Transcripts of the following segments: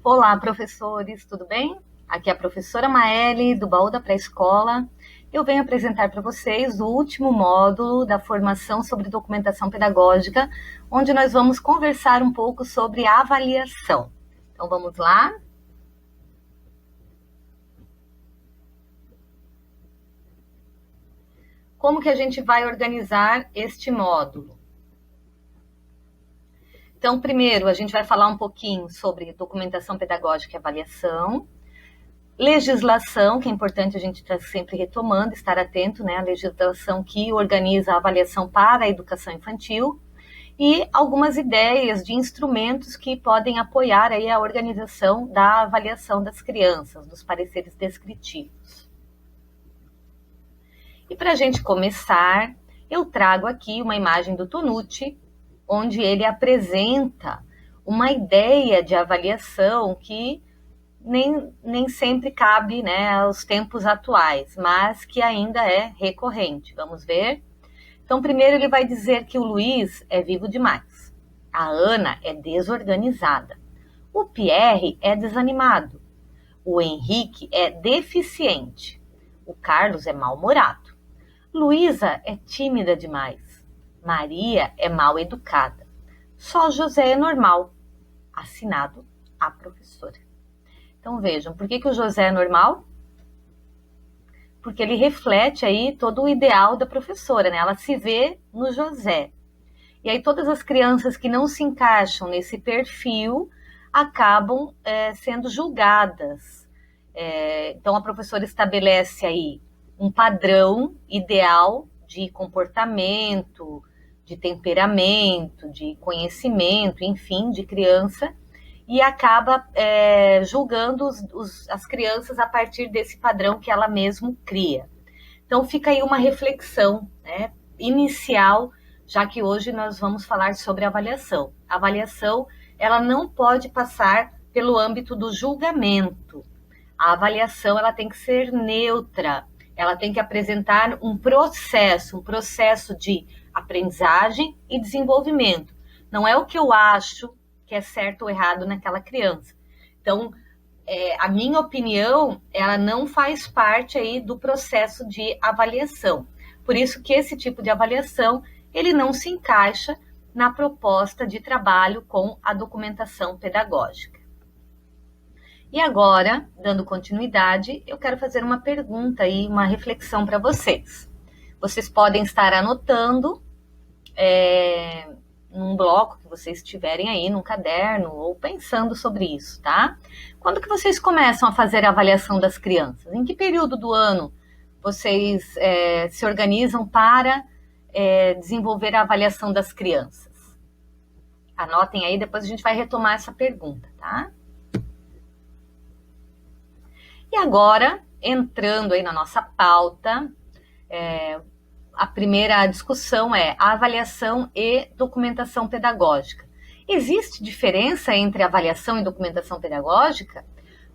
Olá, professores, tudo bem? Aqui é a professora Maeli, do Baú da Pré-Escola. Eu venho apresentar para vocês o último módulo da formação sobre documentação pedagógica, onde nós vamos conversar um pouco sobre avaliação. Então, vamos lá? Como que a gente vai organizar este módulo? Então, primeiro, a gente vai falar um pouquinho sobre documentação pedagógica e avaliação. Legislação, que é importante a gente estar sempre retomando, estar atento, né? A legislação que organiza a avaliação para a educação infantil e algumas ideias de instrumentos que podem apoiar aí a organização da avaliação das crianças, dos pareceres descritivos. E para a gente começar, eu trago aqui uma imagem do Tonucci, onde ele apresenta uma ideia de avaliação que nem sempre cabe, né, aos tempos atuais, mas que ainda é recorrente. Vamos ver? Então, primeiro ele vai dizer que o Luiz é vivo demais, a Ana é desorganizada, o Pierre é desanimado, o Henrique é deficiente, o Carlos é mal-humorado, Luísa é tímida demais, Maria é mal educada, só José é normal. Assinado a professora. Então vejam, por que o José é normal? Porque ele reflete aí todo o ideal da professora, né? Ela se vê no José. E aí todas as crianças que não se encaixam nesse perfil acabam sendo julgadas. Então a professora estabelece aí um padrão ideal de comportamento, de temperamento, de conhecimento, enfim, de criança, e acaba julgando as crianças a partir desse padrão que ela mesma cria. Então fica aí uma reflexão, né, inicial, já que hoje nós vamos falar sobre avaliação. A avaliação, ela não pode passar pelo âmbito do julgamento. A avaliação, ela tem que ser neutra, ela tem que apresentar um processo de aprendizagem e desenvolvimento. Não é o que eu acho que é certo ou errado naquela criança. Então, a minha opinião, ela não faz parte aí do processo de avaliação. Por isso que esse tipo de avaliação, ele não se encaixa na proposta de trabalho com a documentação pedagógica. E agora, dando continuidade, eu quero fazer uma pergunta e uma reflexão para vocês. Vocês podem estar anotando num bloco que vocês tiverem aí, num caderno, ou pensando sobre isso, tá? Quando que vocês começam a fazer a avaliação das crianças? Em que período do ano vocês se organizam para desenvolver a avaliação das crianças? Anotem aí, depois a gente vai retomar essa pergunta, tá? E agora, entrando aí na nossa pauta, a primeira discussão é a avaliação e documentação pedagógica. Existe diferença entre avaliação e documentação pedagógica?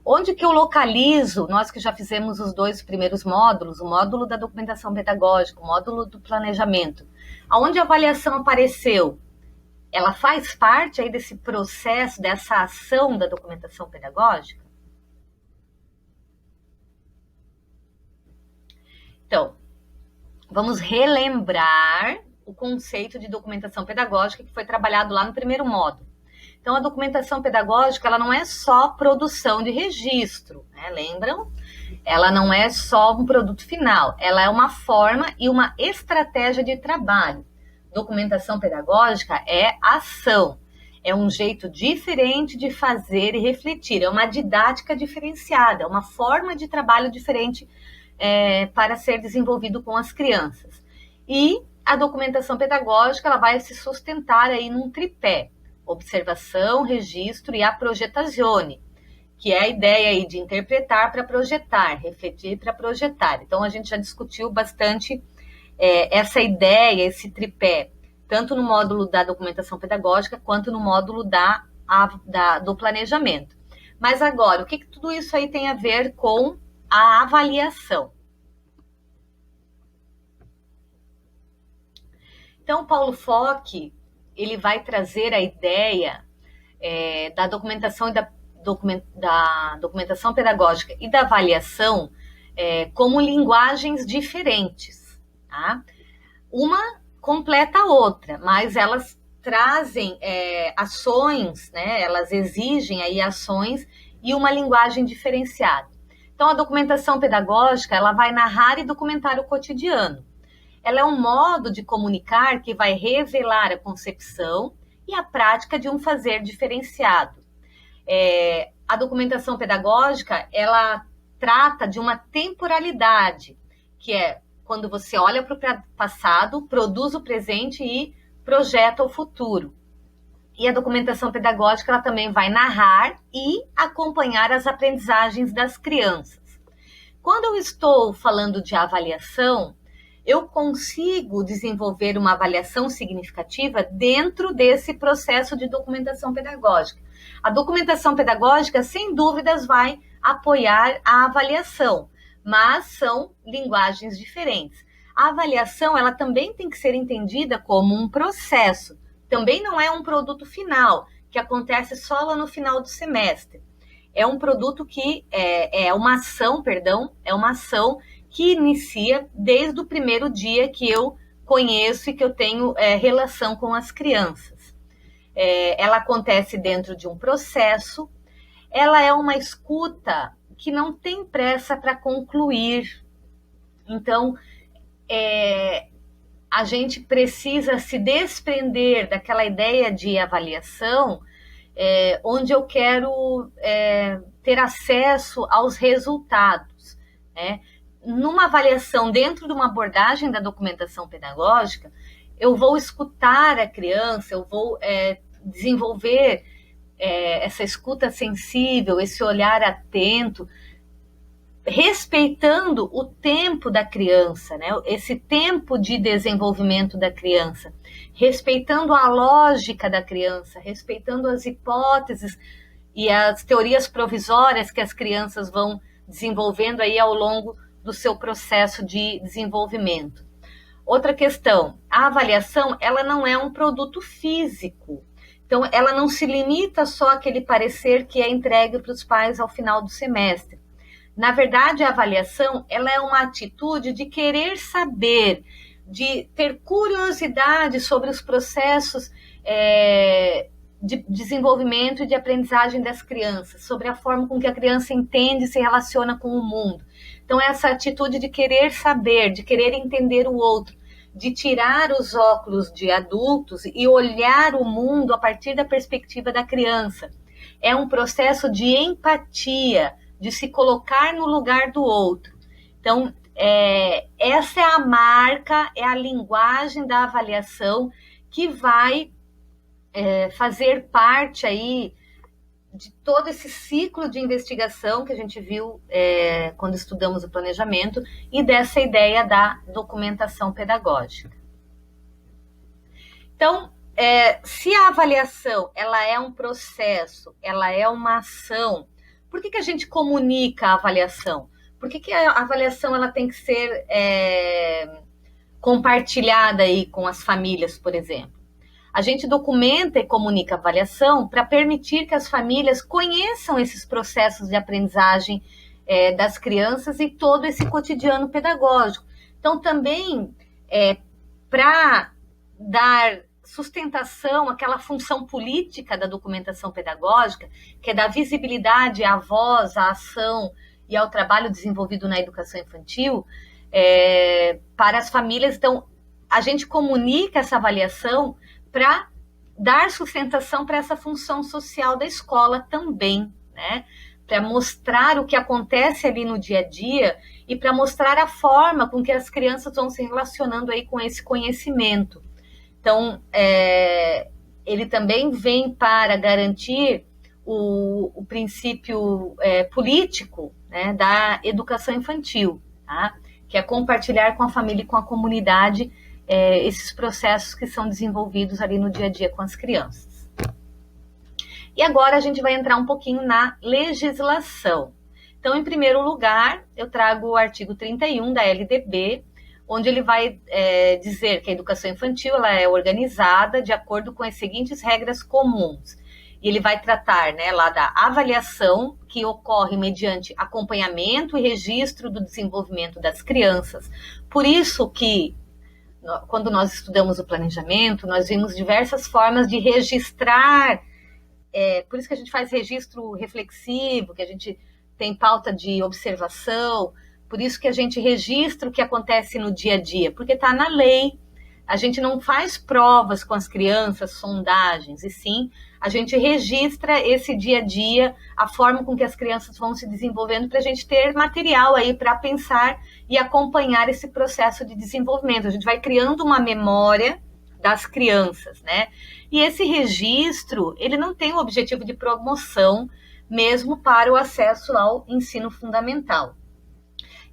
Onde que eu localizo, nós que já fizemos os dois primeiros módulos, o módulo da documentação pedagógica, o módulo do planejamento, aonde a avaliação apareceu? Ela faz parte aí desse processo, dessa ação da documentação pedagógica? Então, vamos relembrar o conceito de documentação pedagógica que foi trabalhado lá no primeiro módulo. Então, a documentação pedagógica, ela não é só produção de registro, né? Lembram? Ela não é só um produto final, ela é uma forma e uma estratégia de trabalho. Documentação pedagógica é ação, é um jeito diferente de fazer e refletir, é uma didática diferenciada, é uma forma de trabalho diferente para ser desenvolvido com as crianças. E a documentação pedagógica, ela vai se sustentar aí num tripé: observação, registro e a projetazione, que é a ideia aí de interpretar para projetar, refletir para projetar. Então, a gente já discutiu bastante essa ideia, esse tripé, tanto no módulo da documentação pedagógica, quanto no módulo do planejamento. Mas agora, o que tudo isso aí tem a ver com a avaliação? Então, Paulo Fock, ele vai trazer a ideia da documentação e da documentação pedagógica e da avaliação como linguagens diferentes, tá? Uma completa a outra, mas elas trazem ações, né? Elas exigem aí ações e uma linguagem diferenciada. Então, a documentação pedagógica, ela vai narrar e documentar o cotidiano. Ela é um modo de comunicar que vai revelar a concepção e a prática de um fazer diferenciado. A documentação pedagógica, ela trata de uma temporalidade, que é quando você olha para o passado, produz o presente e projeta o futuro. E a documentação pedagógica, ela também vai narrar e acompanhar as aprendizagens das crianças. Quando eu estou falando de avaliação, eu consigo desenvolver uma avaliação significativa dentro desse processo de documentação pedagógica. A documentação pedagógica, sem dúvidas, vai apoiar a avaliação, mas são linguagens diferentes. A avaliação, ela também tem que ser entendida como um processo. Também não é um produto final, que acontece só lá no final do semestre. É um produto que é uma ação que inicia desde o primeiro dia que eu conheço e que eu tenho relação com as crianças. Ela acontece dentro de um processo, ela é uma escuta que não tem pressa para concluir. Então, a gente precisa se desprender daquela ideia de avaliação, onde eu quero ter acesso aos resultados, né? Numa avaliação dentro de uma abordagem da documentação pedagógica, eu vou escutar a criança, eu vou desenvolver essa escuta sensível, esse olhar atento, respeitando o tempo da criança, né? Esse tempo de desenvolvimento da criança, respeitando a lógica da criança, respeitando as hipóteses e as teorias provisórias que as crianças vão desenvolvendo aí ao longo do seu processo de desenvolvimento. Outra questão, a avaliação, ela não é um produto físico. Então, ela não se limita só àquele parecer que é entregue para os pais ao final do semestre. Na verdade, a avaliação, ela é uma atitude de querer saber, de ter curiosidade sobre os processos de desenvolvimento e de aprendizagem das crianças, sobre a forma com que a criança entende e se relaciona com o mundo. Então, essa atitude de querer saber, de querer entender o outro, de tirar os óculos de adultos e olhar o mundo a partir da perspectiva da criança. É um processo de empatia, de se colocar no lugar do outro. Então, essa é a marca, é a linguagem da avaliação que vai fazer parte aí de todo esse ciclo de investigação que a gente viu quando estudamos o planejamento e dessa ideia da documentação pedagógica. Então, se a avaliação ela é um processo, ela é uma ação, por que a gente comunica a avaliação? Por que a avaliação ela tem que ser compartilhada aí com as famílias, por exemplo? A gente documenta e comunica a avaliação para permitir que as famílias conheçam esses processos de aprendizagem das crianças e todo esse cotidiano pedagógico. Então, também, para dar sustentação àquela função política da documentação pedagógica, que é dar visibilidade à voz, à ação e ao trabalho desenvolvido na educação infantil, para as famílias. Então, a gente comunica essa avaliação para dar sustentação para essa função social da escola também, né? Para mostrar o que acontece ali no dia a dia e para mostrar a forma com que as crianças vão se relacionando aí com esse conhecimento. Então, ele também vem para garantir o princípio político, né, da educação infantil, tá? Que é compartilhar com a família e com a comunidade esses processos que são desenvolvidos ali no dia a dia com as crianças. E agora a gente vai entrar um pouquinho na legislação. Então, em primeiro lugar, eu trago o artigo 31 da LDB, onde ele vai dizer que a educação infantil ela é organizada de acordo com as seguintes regras comuns. e ele vai tratar, né, lá da avaliação que ocorre mediante acompanhamento e registro do desenvolvimento das crianças. Por isso que, quando nós estudamos o planejamento, nós vimos diversas formas de registrar, por isso que a gente faz registro reflexivo, que a gente tem pauta de observação, por isso que a gente registra o que acontece no dia a dia, porque está na lei. A gente não faz provas com as crianças, sondagens, e sim a gente registra esse dia a dia, a forma com que as crianças vão se desenvolvendo, para a gente ter material aí para pensar e acompanhar esse processo de desenvolvimento. A gente vai criando uma memória das crianças, né? E esse registro, ele não tem o objetivo de promoção, mesmo para o acesso ao ensino fundamental.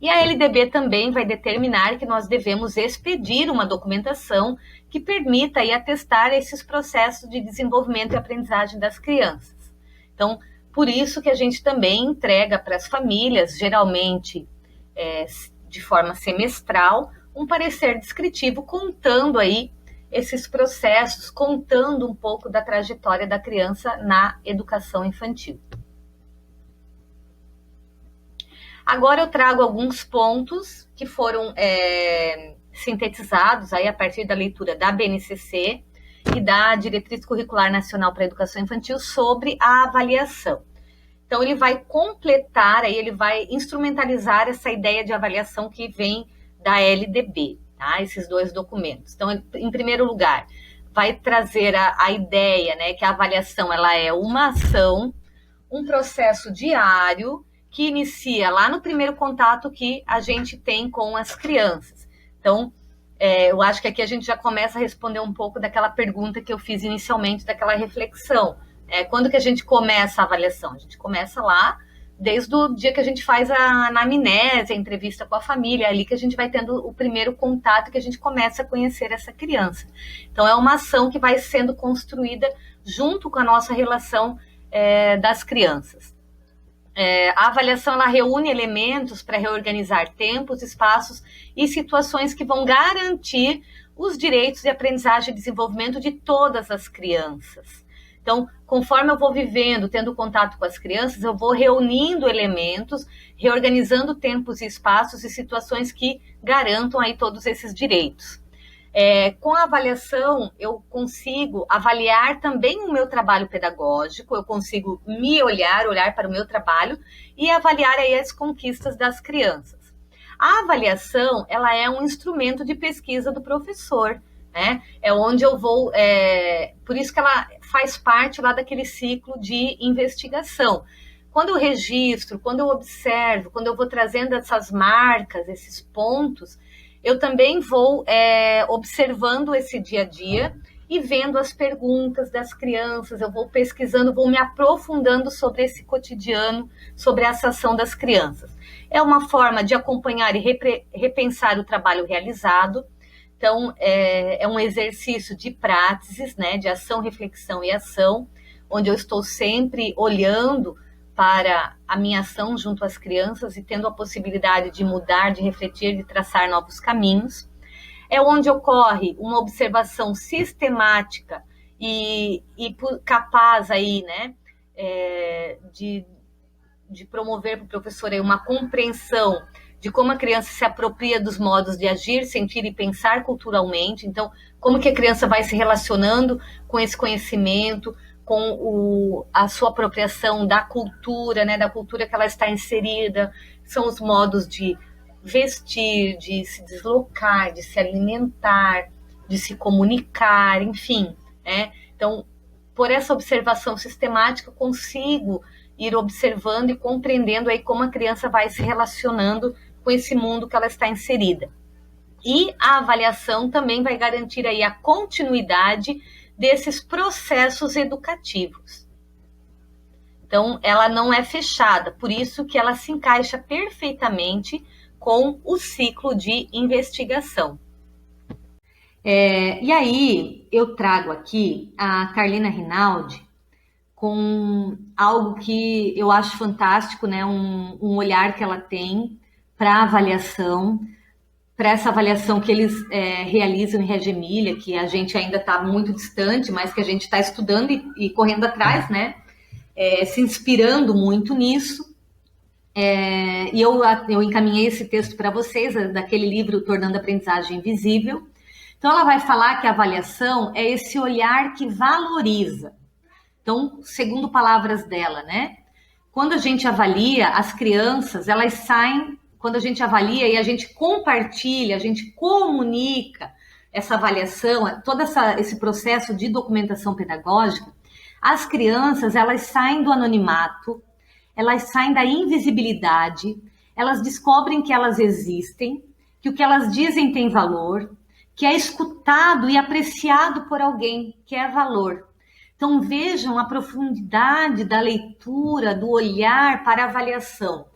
E a LDB também vai determinar que nós devemos expedir uma documentação que permita aí atestar esses processos de desenvolvimento e aprendizagem das crianças. Então, por isso que a gente também entrega para as famílias, geralmente de forma semestral, um parecer descritivo contando aí esses processos, contando um pouco da trajetória da criança na educação infantil. Agora eu trago alguns pontos que foram sintetizados aí a partir da leitura da BNCC e da Diretriz Curricular Nacional para a Educação Infantil sobre a avaliação. Então ele vai completar, aí ele vai instrumentalizar essa ideia de avaliação que vem da LDB, tá? Esses dois documentos. Então, em primeiro lugar, vai trazer a ideia, né, que a avaliação ela é uma ação, um processo diário, que inicia lá no primeiro contato que a gente tem com as crianças. Então, eu acho que aqui a gente já começa a responder um pouco daquela pergunta que eu fiz inicialmente, daquela reflexão. Quando que a gente começa a avaliação? A gente começa lá, desde o dia que a gente faz a anamnese, a entrevista com a família, é ali que a gente vai tendo o primeiro contato, que a gente começa a conhecer essa criança. Então, é uma ação que vai sendo construída junto com a nossa relação das crianças. A avaliação ela reúne elementos para reorganizar tempos, espaços e situações que vão garantir os direitos de aprendizagem e desenvolvimento de todas as crianças. Então, conforme eu vou vivendo, tendo contato com as crianças, eu vou reunindo elementos, reorganizando tempos e espaços e situações que garantam aí todos esses direitos. Com a avaliação, eu consigo avaliar também o meu trabalho pedagógico, eu consigo me olhar para o meu trabalho e avaliar aí as conquistas das crianças. A avaliação, ela é um instrumento de pesquisa do professor, né? É onde eu vou, por isso que ela faz parte lá daquele ciclo de investigação. Quando eu registro, quando eu observo, quando eu vou trazendo essas marcas, esses pontos, eu também vou observando esse dia a dia e vendo as perguntas das crianças, eu vou pesquisando, vou me aprofundando sobre esse cotidiano, sobre essa ação das crianças. É uma forma de acompanhar e repensar o trabalho realizado. Então, é um exercício de práticas, né, de ação, reflexão e ação, onde eu estou sempre olhando para a minha ação junto às crianças e tendo a possibilidade de mudar, de refletir, de traçar novos caminhos. É onde ocorre uma observação sistemática e capaz aí, né, de promover para o professor aí uma compreensão de como a criança se apropria dos modos de agir, sentir e pensar culturalmente. Então, como que a criança vai se relacionando com esse conhecimento, com a sua apropriação da cultura, né, da cultura que ela está inserida, são os modos de vestir, de se deslocar, de se alimentar, de se comunicar, enfim, né? Então, por essa observação sistemática, eu consigo ir observando e compreendendo aí como a criança vai se relacionando com esse mundo que ela está inserida. E a avaliação também vai garantir aí a continuidade desses processos educativos. Então, ela não é fechada, por isso que ela se encaixa perfeitamente com o ciclo de investigação. E aí, eu trago aqui a Carlina Rinaldi com algo que eu acho fantástico, né? Um olhar que ela tem para avaliação, para essa avaliação que eles realizam em Reggio Emilia, que a gente ainda está muito distante, mas que a gente está estudando e correndo atrás, né? Se inspirando muito nisso. E eu encaminhei esse texto para vocês, daquele livro Tornando a Aprendizagem Invisível. Então, ela vai falar que a avaliação é esse olhar que valoriza. Então, segundo palavras dela, né? Quando a gente avalia, as crianças, elas saem, quando a gente avalia e a gente compartilha, a gente comunica essa avaliação, todo esse processo de documentação pedagógica, as crianças, elas saem do anonimato, elas saem da invisibilidade, elas descobrem que elas existem, que o que elas dizem tem valor, que é escutado e apreciado por alguém, que é valor. Então vejam a profundidade da leitura, do olhar para a avaliação.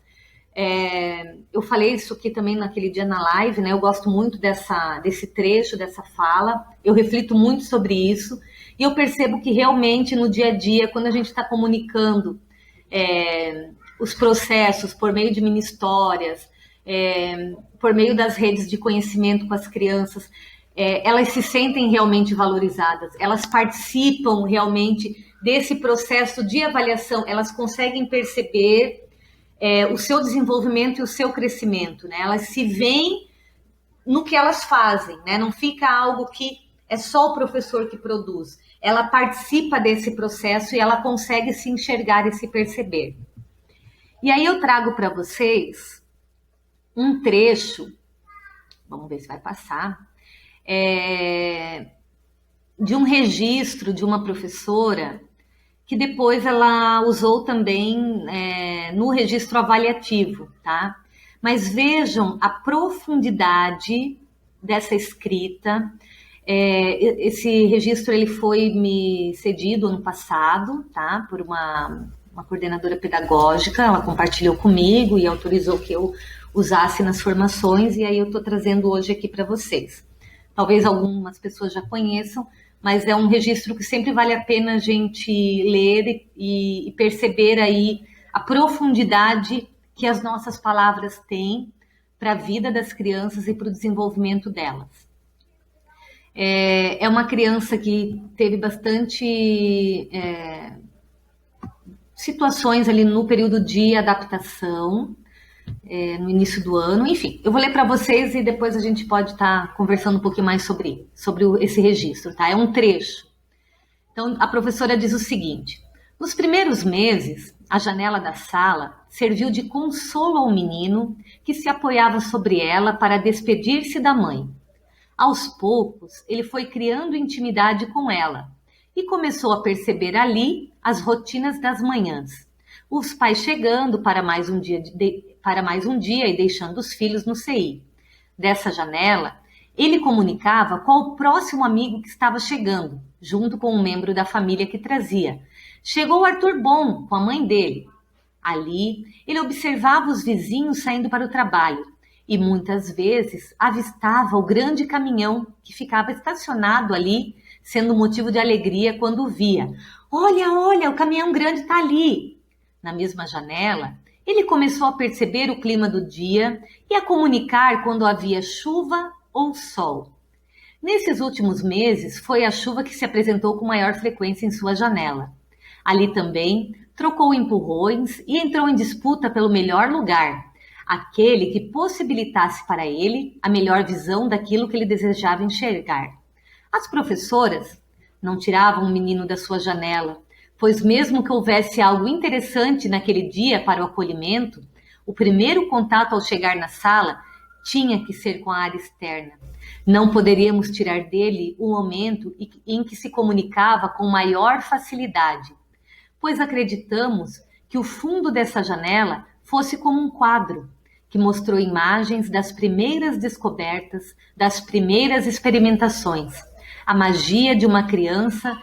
Eu falei isso aqui também naquele dia na live, né? Eu gosto muito desse trecho, dessa fala, eu reflito muito sobre isso, e eu percebo que realmente no dia a dia, quando a gente está comunicando os processos por meio de mini histórias, por meio das redes de conhecimento com as crianças, elas se sentem realmente valorizadas, elas participam realmente desse processo de avaliação, elas conseguem perceber o seu desenvolvimento e o seu crescimento, né? Elas se veem no que elas fazem, né? Não fica algo que é só o professor que produz. Ela participa desse processo e ela consegue se enxergar e se perceber. E aí eu trago para vocês um trecho, vamos ver se vai passar, de um registro de uma professora que depois ela usou também no registro avaliativo, tá? Mas vejam a profundidade dessa escrita. Esse registro ele foi me cedido ano passado, tá? Por uma coordenadora pedagógica, ela compartilhou comigo e autorizou que eu usasse nas formações, e aí eu estou trazendo hoje aqui para vocês. Talvez algumas pessoas já conheçam, mas é um registro que sempre vale a pena a gente ler e perceber aí a profundidade que as nossas palavras têm para a vida das crianças e para o desenvolvimento delas. É uma criança que teve bastante situações ali no período de adaptação, no início do ano. Enfim, eu vou ler para vocês e depois a gente pode estar conversando um pouquinho mais sobre esse registro, tá? É um trecho. Então, a professora diz o seguinte: nos primeiros meses, a janela da sala serviu de consolo ao menino que se apoiava sobre ela para despedir-se da mãe. Aos poucos, ele foi criando intimidade com ela e começou a perceber ali as rotinas das manhãs. Os pais chegando para mais um dia e deixando os filhos no CI. Dessa janela, ele comunicava qual o próximo amigo que estava chegando, junto com um membro da família que trazia. Chegou o Arthur Bom, com a mãe dele. Ali, ele observava os vizinhos saindo para o trabalho e muitas vezes avistava o grande caminhão que ficava estacionado ali, sendo motivo de alegria quando o via. Olha, olha, o caminhão grande está ali. Na mesma janela, ele começou a perceber o clima do dia e a comunicar quando havia chuva ou sol. Nesses últimos meses, foi a chuva que se apresentou com maior frequência em sua janela. Ali também, trocou empurrões e entrou em disputa pelo melhor lugar, aquele que possibilitasse para ele a melhor visão daquilo que ele desejava enxergar. As professoras não tiravam o menino da sua janela, pois mesmo que houvesse algo interessante naquele dia para o acolhimento, o primeiro contato ao chegar na sala tinha que ser com a área externa. Não poderíamos tirar dele o momento em que se comunicava com maior facilidade, pois acreditamos que o fundo dessa janela fosse como um quadro, que mostrou imagens das primeiras descobertas, das primeiras experimentações, a magia de uma criança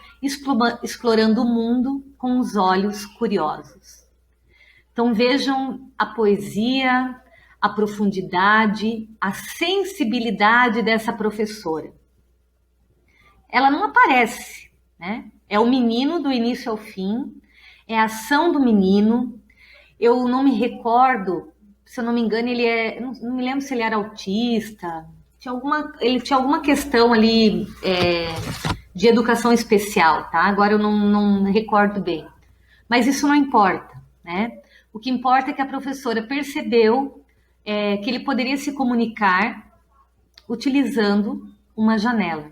explorando o mundo com os olhos curiosos. Então vejam a poesia, a profundidade, a sensibilidade dessa professora. Ela não aparece, né? É o menino do início ao fim, é a ação do menino. Eu não me recordo se eu não me engano, não me lembro se ele era autista, ele tinha alguma questão ali de educação especial, tá? Agora eu não recordo bem. Mas isso não importa, né? O que importa é que a professora percebeu que ele poderia se comunicar utilizando uma janela.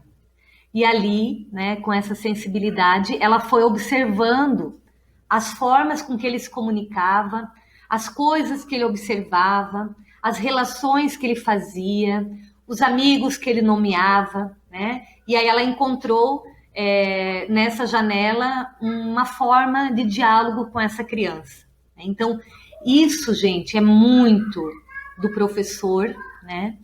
E ali, né, com essa sensibilidade, ela foi observando as formas com que ele se comunicava, as coisas que ele observava, as relações que ele fazia, os amigos que ele nomeava, né? E aí ela encontrou nessa janela uma forma de diálogo com essa criança. Então, isso, gente, é muito do professor, né?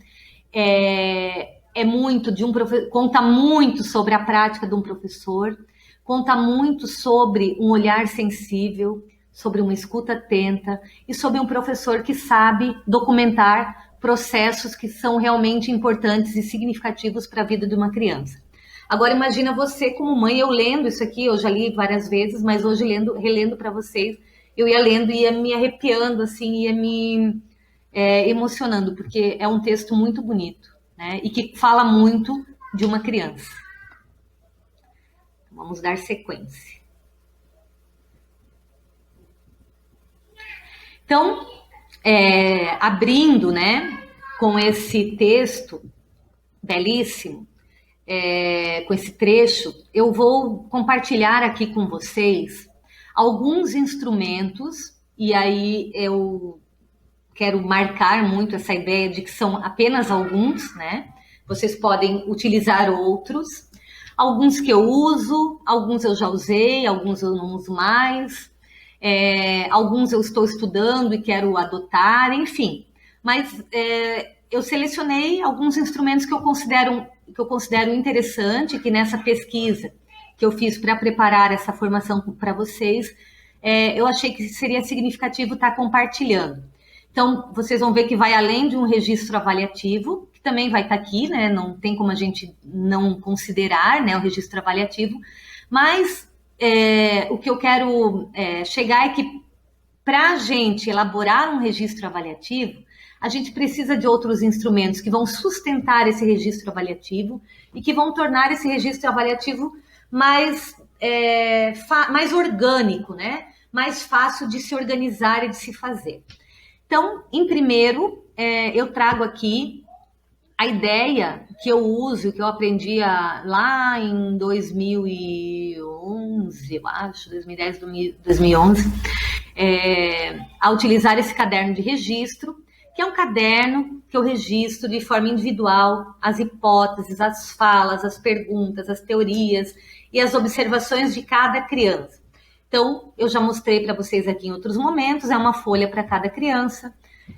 É muito de um professor, conta muito sobre a prática de um professor, conta muito sobre um olhar sensível, sobre uma escuta atenta e sobre um professor que sabe documentar processos que são realmente importantes e significativos para a vida de uma criança. Agora imagina você como mãe, eu lendo isso aqui, eu já li várias vezes, mas hoje relendo para vocês, eu ia lendo e ia me arrepiando, assim, ia me emocionando, porque é um texto muito bonito, né? E que fala muito de uma criança. Vamos dar sequência. Então, abrindo, né, com esse texto belíssimo, com esse trecho, eu vou compartilhar aqui com vocês alguns instrumentos, e aí eu quero marcar muito essa ideia de que são apenas alguns, né? Vocês podem utilizar outros, alguns que eu uso, alguns eu já usei, alguns eu não uso mais, alguns eu estou estudando e quero adotar, enfim. Mas eu selecionei alguns instrumentos que eu considero interessante, que nessa pesquisa que eu fiz para preparar essa formação para vocês, eu achei que seria significativo estar compartilhando. Então, vocês vão ver que vai além de um registro avaliativo, que também vai estar aqui, né? Não tem como a gente não considerar, né, o registro avaliativo, mas o que eu quero chegar é que para a gente elaborar um registro avaliativo, a gente precisa de outros instrumentos que vão sustentar esse registro avaliativo e que vão tornar esse registro avaliativo mais orgânico, né? Mais fácil de se organizar e de se fazer. Então, em primeiro, eu trago aqui a ideia que eu uso, que eu aprendi lá em 2011, eu acho, 2010, 2011, a utilizar esse caderno de registro, que é um caderno que eu registro de forma individual as hipóteses, as falas, as perguntas, as teorias e as observações de cada criança. Então, eu já mostrei para vocês aqui em outros momentos, é uma folha para cada criança,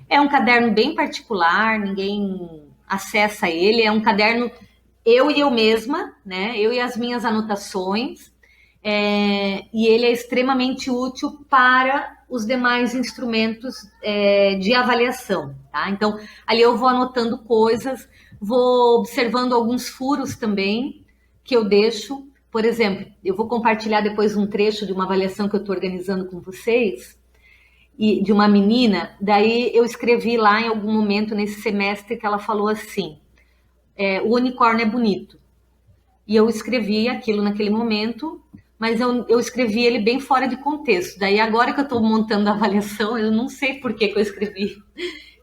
é um caderno bem particular, ninguém acessa ele, é um caderno eu e eu mesma, né? Eu e as minhas anotações, e ele é extremamente útil para os demais instrumentos de avaliação, tá? Então, ali eu vou anotando coisas, vou observando alguns furos também que eu deixo. Por exemplo, eu vou compartilhar depois um trecho de uma avaliação que eu estou organizando com vocês, e de uma menina, daí eu escrevi lá em algum momento nesse semestre que ela falou assim, o unicórnio é bonito. E eu escrevi aquilo naquele momento, mas eu escrevi ele bem fora de contexto. Daí agora que eu estou montando a avaliação, eu não sei por que eu escrevi.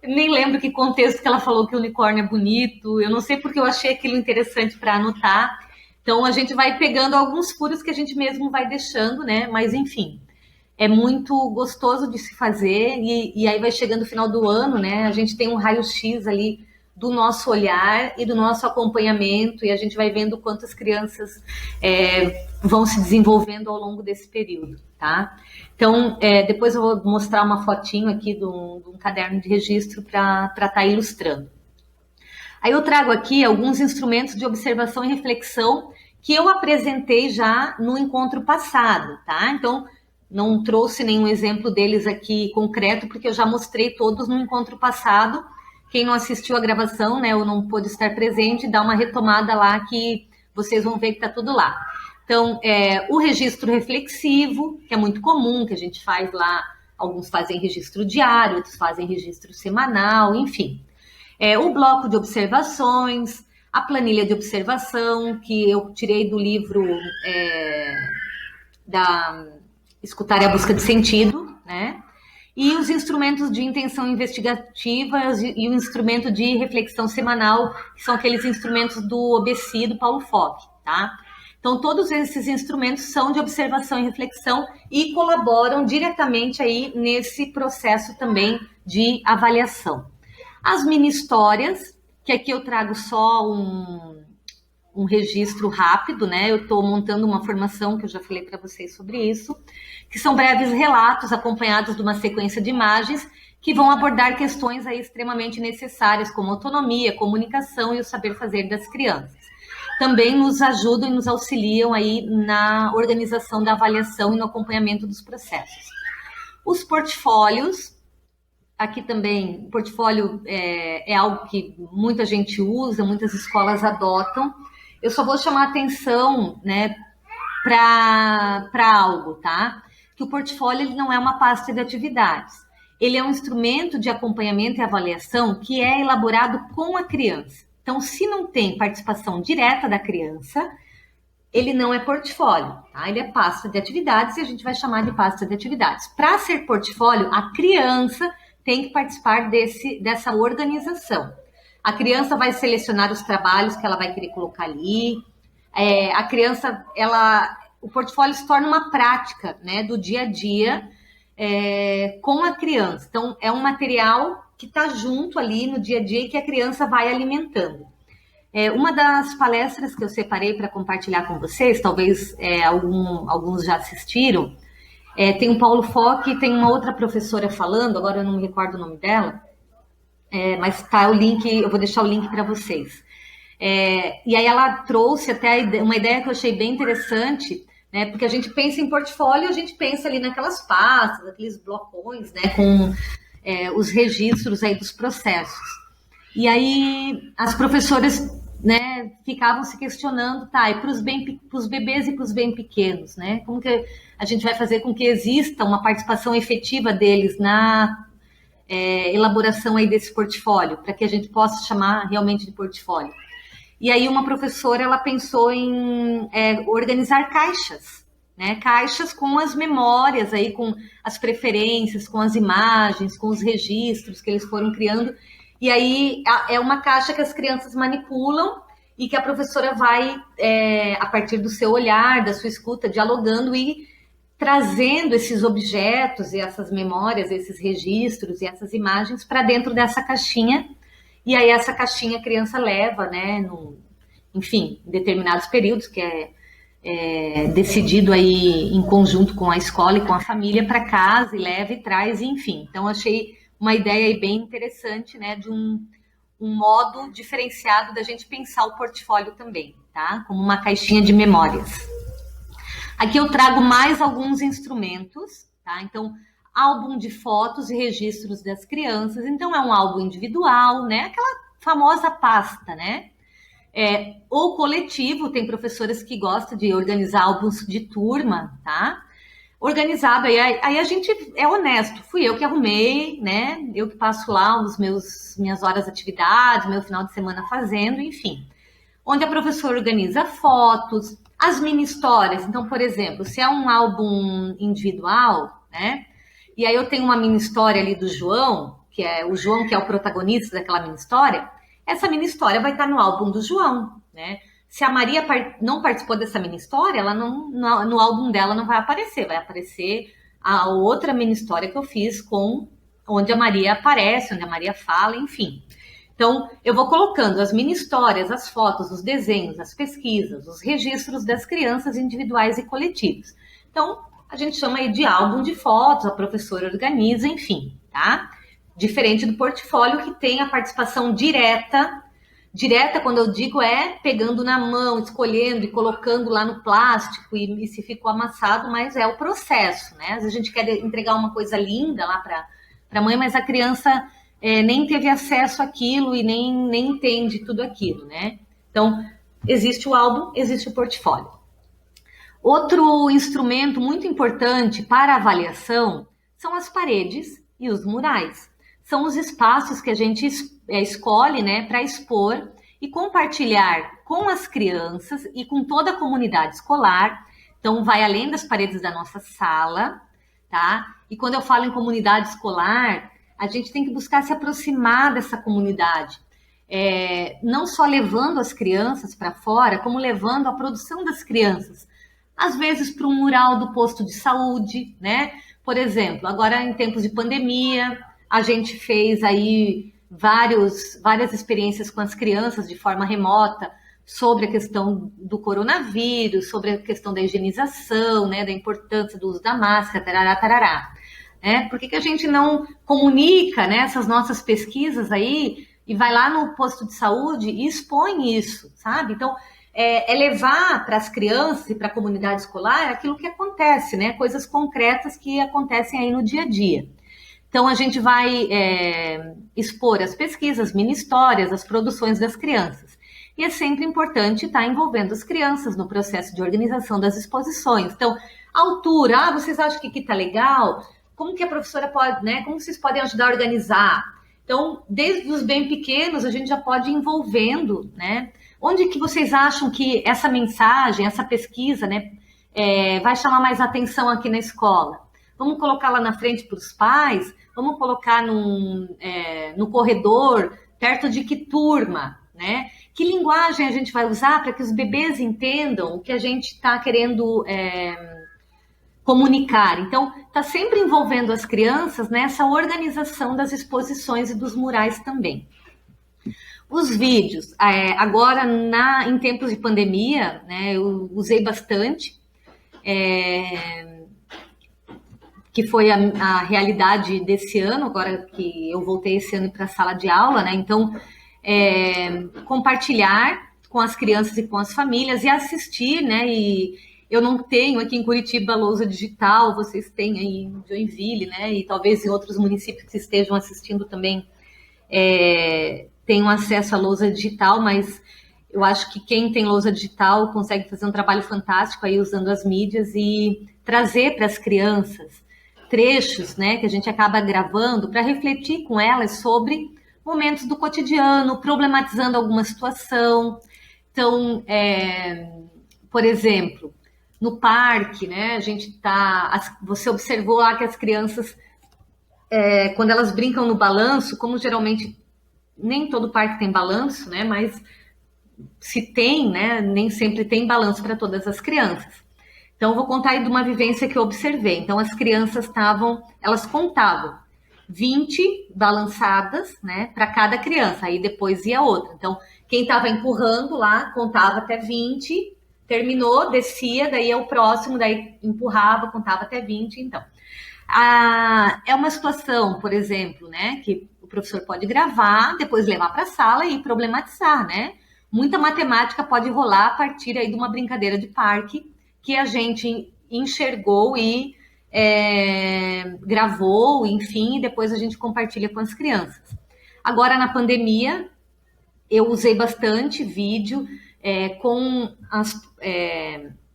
Eu nem lembro que contexto que ela falou que o unicórnio é bonito, eu não sei porque eu achei aquilo interessante para anotar. Então, a gente vai pegando alguns furos que a gente mesmo vai deixando, né? Mas, enfim, é muito gostoso de se fazer. E aí vai chegando o final do ano, né? A gente tem um raio-x ali do nosso olhar e do nosso acompanhamento. E a gente vai vendo quantas crianças vão se desenvolvendo ao longo desse período, tá? Então, depois eu vou mostrar uma fotinho aqui de um caderno de registro para estar ilustrando. Aí eu trago aqui alguns instrumentos de observação e reflexão que eu apresentei já no encontro passado, tá? Então, não trouxe nenhum exemplo deles aqui concreto, porque eu já mostrei todos no encontro passado. Quem não assistiu a gravação, né, ou não pôde estar presente, dá uma retomada lá que vocês vão ver que tá tudo lá. Então, o registro reflexivo, que é muito comum, que a gente faz lá Alguns fazem registro diário, outros fazem registro semanal, enfim. O bloco de observações, a planilha de observação, que eu tirei do livro da Escutar e a Busca de Sentido, né? E os instrumentos de intenção investigativa e o instrumento de reflexão semanal, que são aqueles instrumentos do OBECI, do Paulo Fogg, tá? Então, todos esses instrumentos são de observação e reflexão e colaboram diretamente aí nesse processo também de avaliação. As mini-histórias, que aqui eu trago só um registro rápido, né? Eu estou montando uma formação, que eu já falei para vocês sobre isso, que são breves relatos acompanhados de uma sequência de imagens que vão abordar questões aí extremamente necessárias, como autonomia, comunicação e o saber fazer das crianças. Também nos ajudam e nos auxiliam aí na organização da avaliação e no acompanhamento dos processos. Os portfólios, aqui também, o portfólio é algo que muita gente usa, muitas escolas adotam. Eu só vou chamar a atenção, né, para algo, tá? Que o portfólio ele não é uma pasta de atividades. Ele é um instrumento de acompanhamento e avaliação que é elaborado com a criança. Então, se não tem participação direta da criança, ele não é portfólio, tá? Ele é pasta de atividades e a gente vai chamar de pasta de atividades. Para ser portfólio, a criança tem que participar dessa organização. A criança vai selecionar os trabalhos que ela vai querer colocar ali. A criança, o portfólio se torna uma prática, né, do dia a dia com a criança. Então, é um material que está junto ali no dia a dia e que a criança vai alimentando. Uma das palestras que eu separei para compartilhar com vocês, talvez alguns já assistiram, tem o Paulo Fogg e tem uma outra professora falando, agora eu não me recordo o nome dela, mas tá o link, eu vou deixar o link para vocês. E aí ela trouxe até uma ideia que eu achei bem interessante, né? Porque a gente pensa em portfólio, a gente pensa ali naquelas pastas, aqueles blocões, né? Com os registros aí dos processos. E aí as professoras, né, ficavam se questionando, tá, e para os bebês e para os bem pequenos, né? Como que a gente vai fazer com que exista uma participação efetiva deles na elaboração aí desse portfólio, para que a gente possa chamar realmente de portfólio? E aí uma professora, ela pensou em organizar caixas, né? Caixas com as memórias aí, com as preferências, com as imagens, com os registros que eles foram criando. E aí é uma caixa que as crianças manipulam e que a professora vai, a partir do seu olhar, da sua escuta, dialogando e trazendo esses objetos e essas memórias, esses registros e essas imagens para dentro dessa caixinha. E aí essa caixinha a criança leva, né, enfim, em determinados períodos, que é decidido aí em conjunto com a escola e com a família, para casa, e leva e traz, enfim. Então achei uma ideia aí bem interessante, né, de um modo diferenciado da gente pensar o portfólio também, tá? Como uma caixinha de memórias. Aqui eu trago mais alguns instrumentos, tá? Então, álbum de fotos e registros das crianças. Então, é um álbum individual, né? Aquela famosa pasta, né? Ou coletivo, tem professoras que gostam de organizar álbuns de turma, tá? Organizado, aí a gente é honesto, fui eu que arrumei, né? Eu que passo lá minhas horas de atividade, meu final de semana fazendo, enfim. Onde a professora organiza fotos, as mini histórias. Então, por exemplo, se é um álbum individual, né? E aí eu tenho uma mini história ali do João, que é o protagonista daquela mini história. Essa mini história vai estar no álbum do João, né? Se a Maria não participou dessa mini história, ela no álbum dela não vai aparecer a outra mini história que eu fiz onde a Maria aparece, onde a Maria fala, enfim. Então, eu vou colocando as mini histórias, as fotos, os desenhos, as pesquisas, os registros das crianças individuais e coletivos. Então, a gente chama aí de álbum de fotos, a professora organiza, enfim, tá? Diferente do portfólio, que tem a participação direta, quando eu digo, pegando na mão, escolhendo e colocando lá no plástico e se ficou amassado, mas é o processo, né? Às vezes a gente quer entregar uma coisa linda lá para a mãe, mas a criança nem teve acesso àquilo e nem entende tudo aquilo, né? Então, existe o álbum, existe o portfólio. Outro instrumento muito importante para a avaliação são as paredes e os murais. São os espaços que a gente escolhe, né, para expor e compartilhar com as crianças e com toda a comunidade escolar. Então, vai além das paredes da nossa sala, tá? E quando eu falo em comunidade escolar, a gente tem que buscar se aproximar dessa comunidade. Não só levando as crianças para fora, como levando a produção das crianças. Às vezes para um mural do posto de saúde, né? Por exemplo, agora em tempos de pandemia, a gente fez aí várias experiências com as crianças de forma remota sobre a questão do coronavírus, sobre a questão da higienização, né, da importância do uso da máscara, tarará, tarará. Por que a gente não comunica, né, essas nossas pesquisas aí e vai lá no posto de saúde e expõe isso, sabe? Então, levar para as crianças e para a comunidade escolar aquilo que acontece, né? Coisas concretas que acontecem aí no dia a dia. Então, a gente vai expor as pesquisas, mini-histórias, as produções das crianças. E é sempre importante estar envolvendo as crianças no processo de organização das exposições. Então, a altura, vocês acham que aqui está legal? Como que a professora pode, né? Como vocês podem ajudar a organizar? Então, desde os bem pequenos, a gente já pode ir envolvendo, né? Onde que vocês acham que essa mensagem, essa pesquisa, né, vai chamar mais atenção aqui na escola? Vamos colocar lá na frente para os pais? Vamos colocar no corredor, perto de que turma, né? Que linguagem a gente vai usar para que os bebês entendam o que a gente está querendo comunicar? Então, está sempre envolvendo as crianças nessa organização das exposições e dos murais também. Os vídeos, agora em tempos de pandemia, né, eu usei bastante, que foi a realidade desse ano, agora que eu voltei esse ano para a sala de aula, né? Então, compartilhar com as crianças e com as famílias e assistir, né? E eu não tenho aqui em Curitiba lousa digital, vocês têm aí em Joinville, né? E talvez em outros municípios que estejam assistindo também tenham acesso à lousa digital, mas eu acho que quem tem lousa digital consegue fazer um trabalho fantástico aí usando as mídias e trazer para as crianças trechos, né, que a gente acaba gravando para refletir com elas sobre momentos do cotidiano, problematizando alguma situação. Então, por exemplo, no parque, né, você observou lá que as crianças, quando elas brincam no balanço, como geralmente nem todo parque tem balanço, né, mas se tem, né, nem sempre tem balanço para todas as crianças. Então, eu vou contar aí de uma vivência que eu observei. Então, as crianças elas contavam 20 balançadas, né, para cada criança, aí depois ia outra. Então, quem estava empurrando lá, contava até 20, terminou, descia, daí é o próximo, daí empurrava, contava até 20, então. É uma situação, por exemplo, né, que o professor pode gravar, depois levar para a sala e problematizar, né? Muita matemática pode rolar a partir aí de uma brincadeira de parque que a gente enxergou e gravou, enfim, e depois a gente compartilha com as crianças. Agora, na pandemia, eu usei bastante vídeo com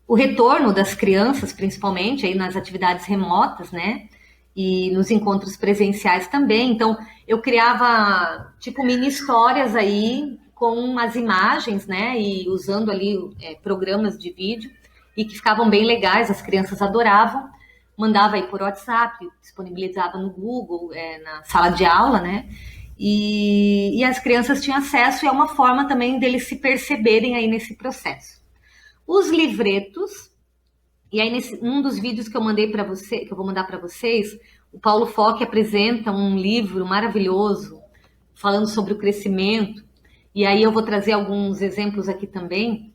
o retorno das crianças, principalmente aí nas atividades remotas, né? E nos encontros presenciais também. Então, eu criava, tipo, mini histórias aí com as imagens, né? E usando ali programas de vídeo e que ficavam bem legais, as crianças adoravam. Mandava aí por WhatsApp, disponibilizava no Google, na sala de aula, né? E as crianças tinham acesso e é uma forma também deles se perceberem aí nesse processo. Os livretos, e aí um dos vídeos que eu mandei para você, que eu vou mandar para vocês, o Paulo Fock apresenta um livro maravilhoso falando sobre o crescimento, e aí eu vou trazer alguns exemplos aqui também,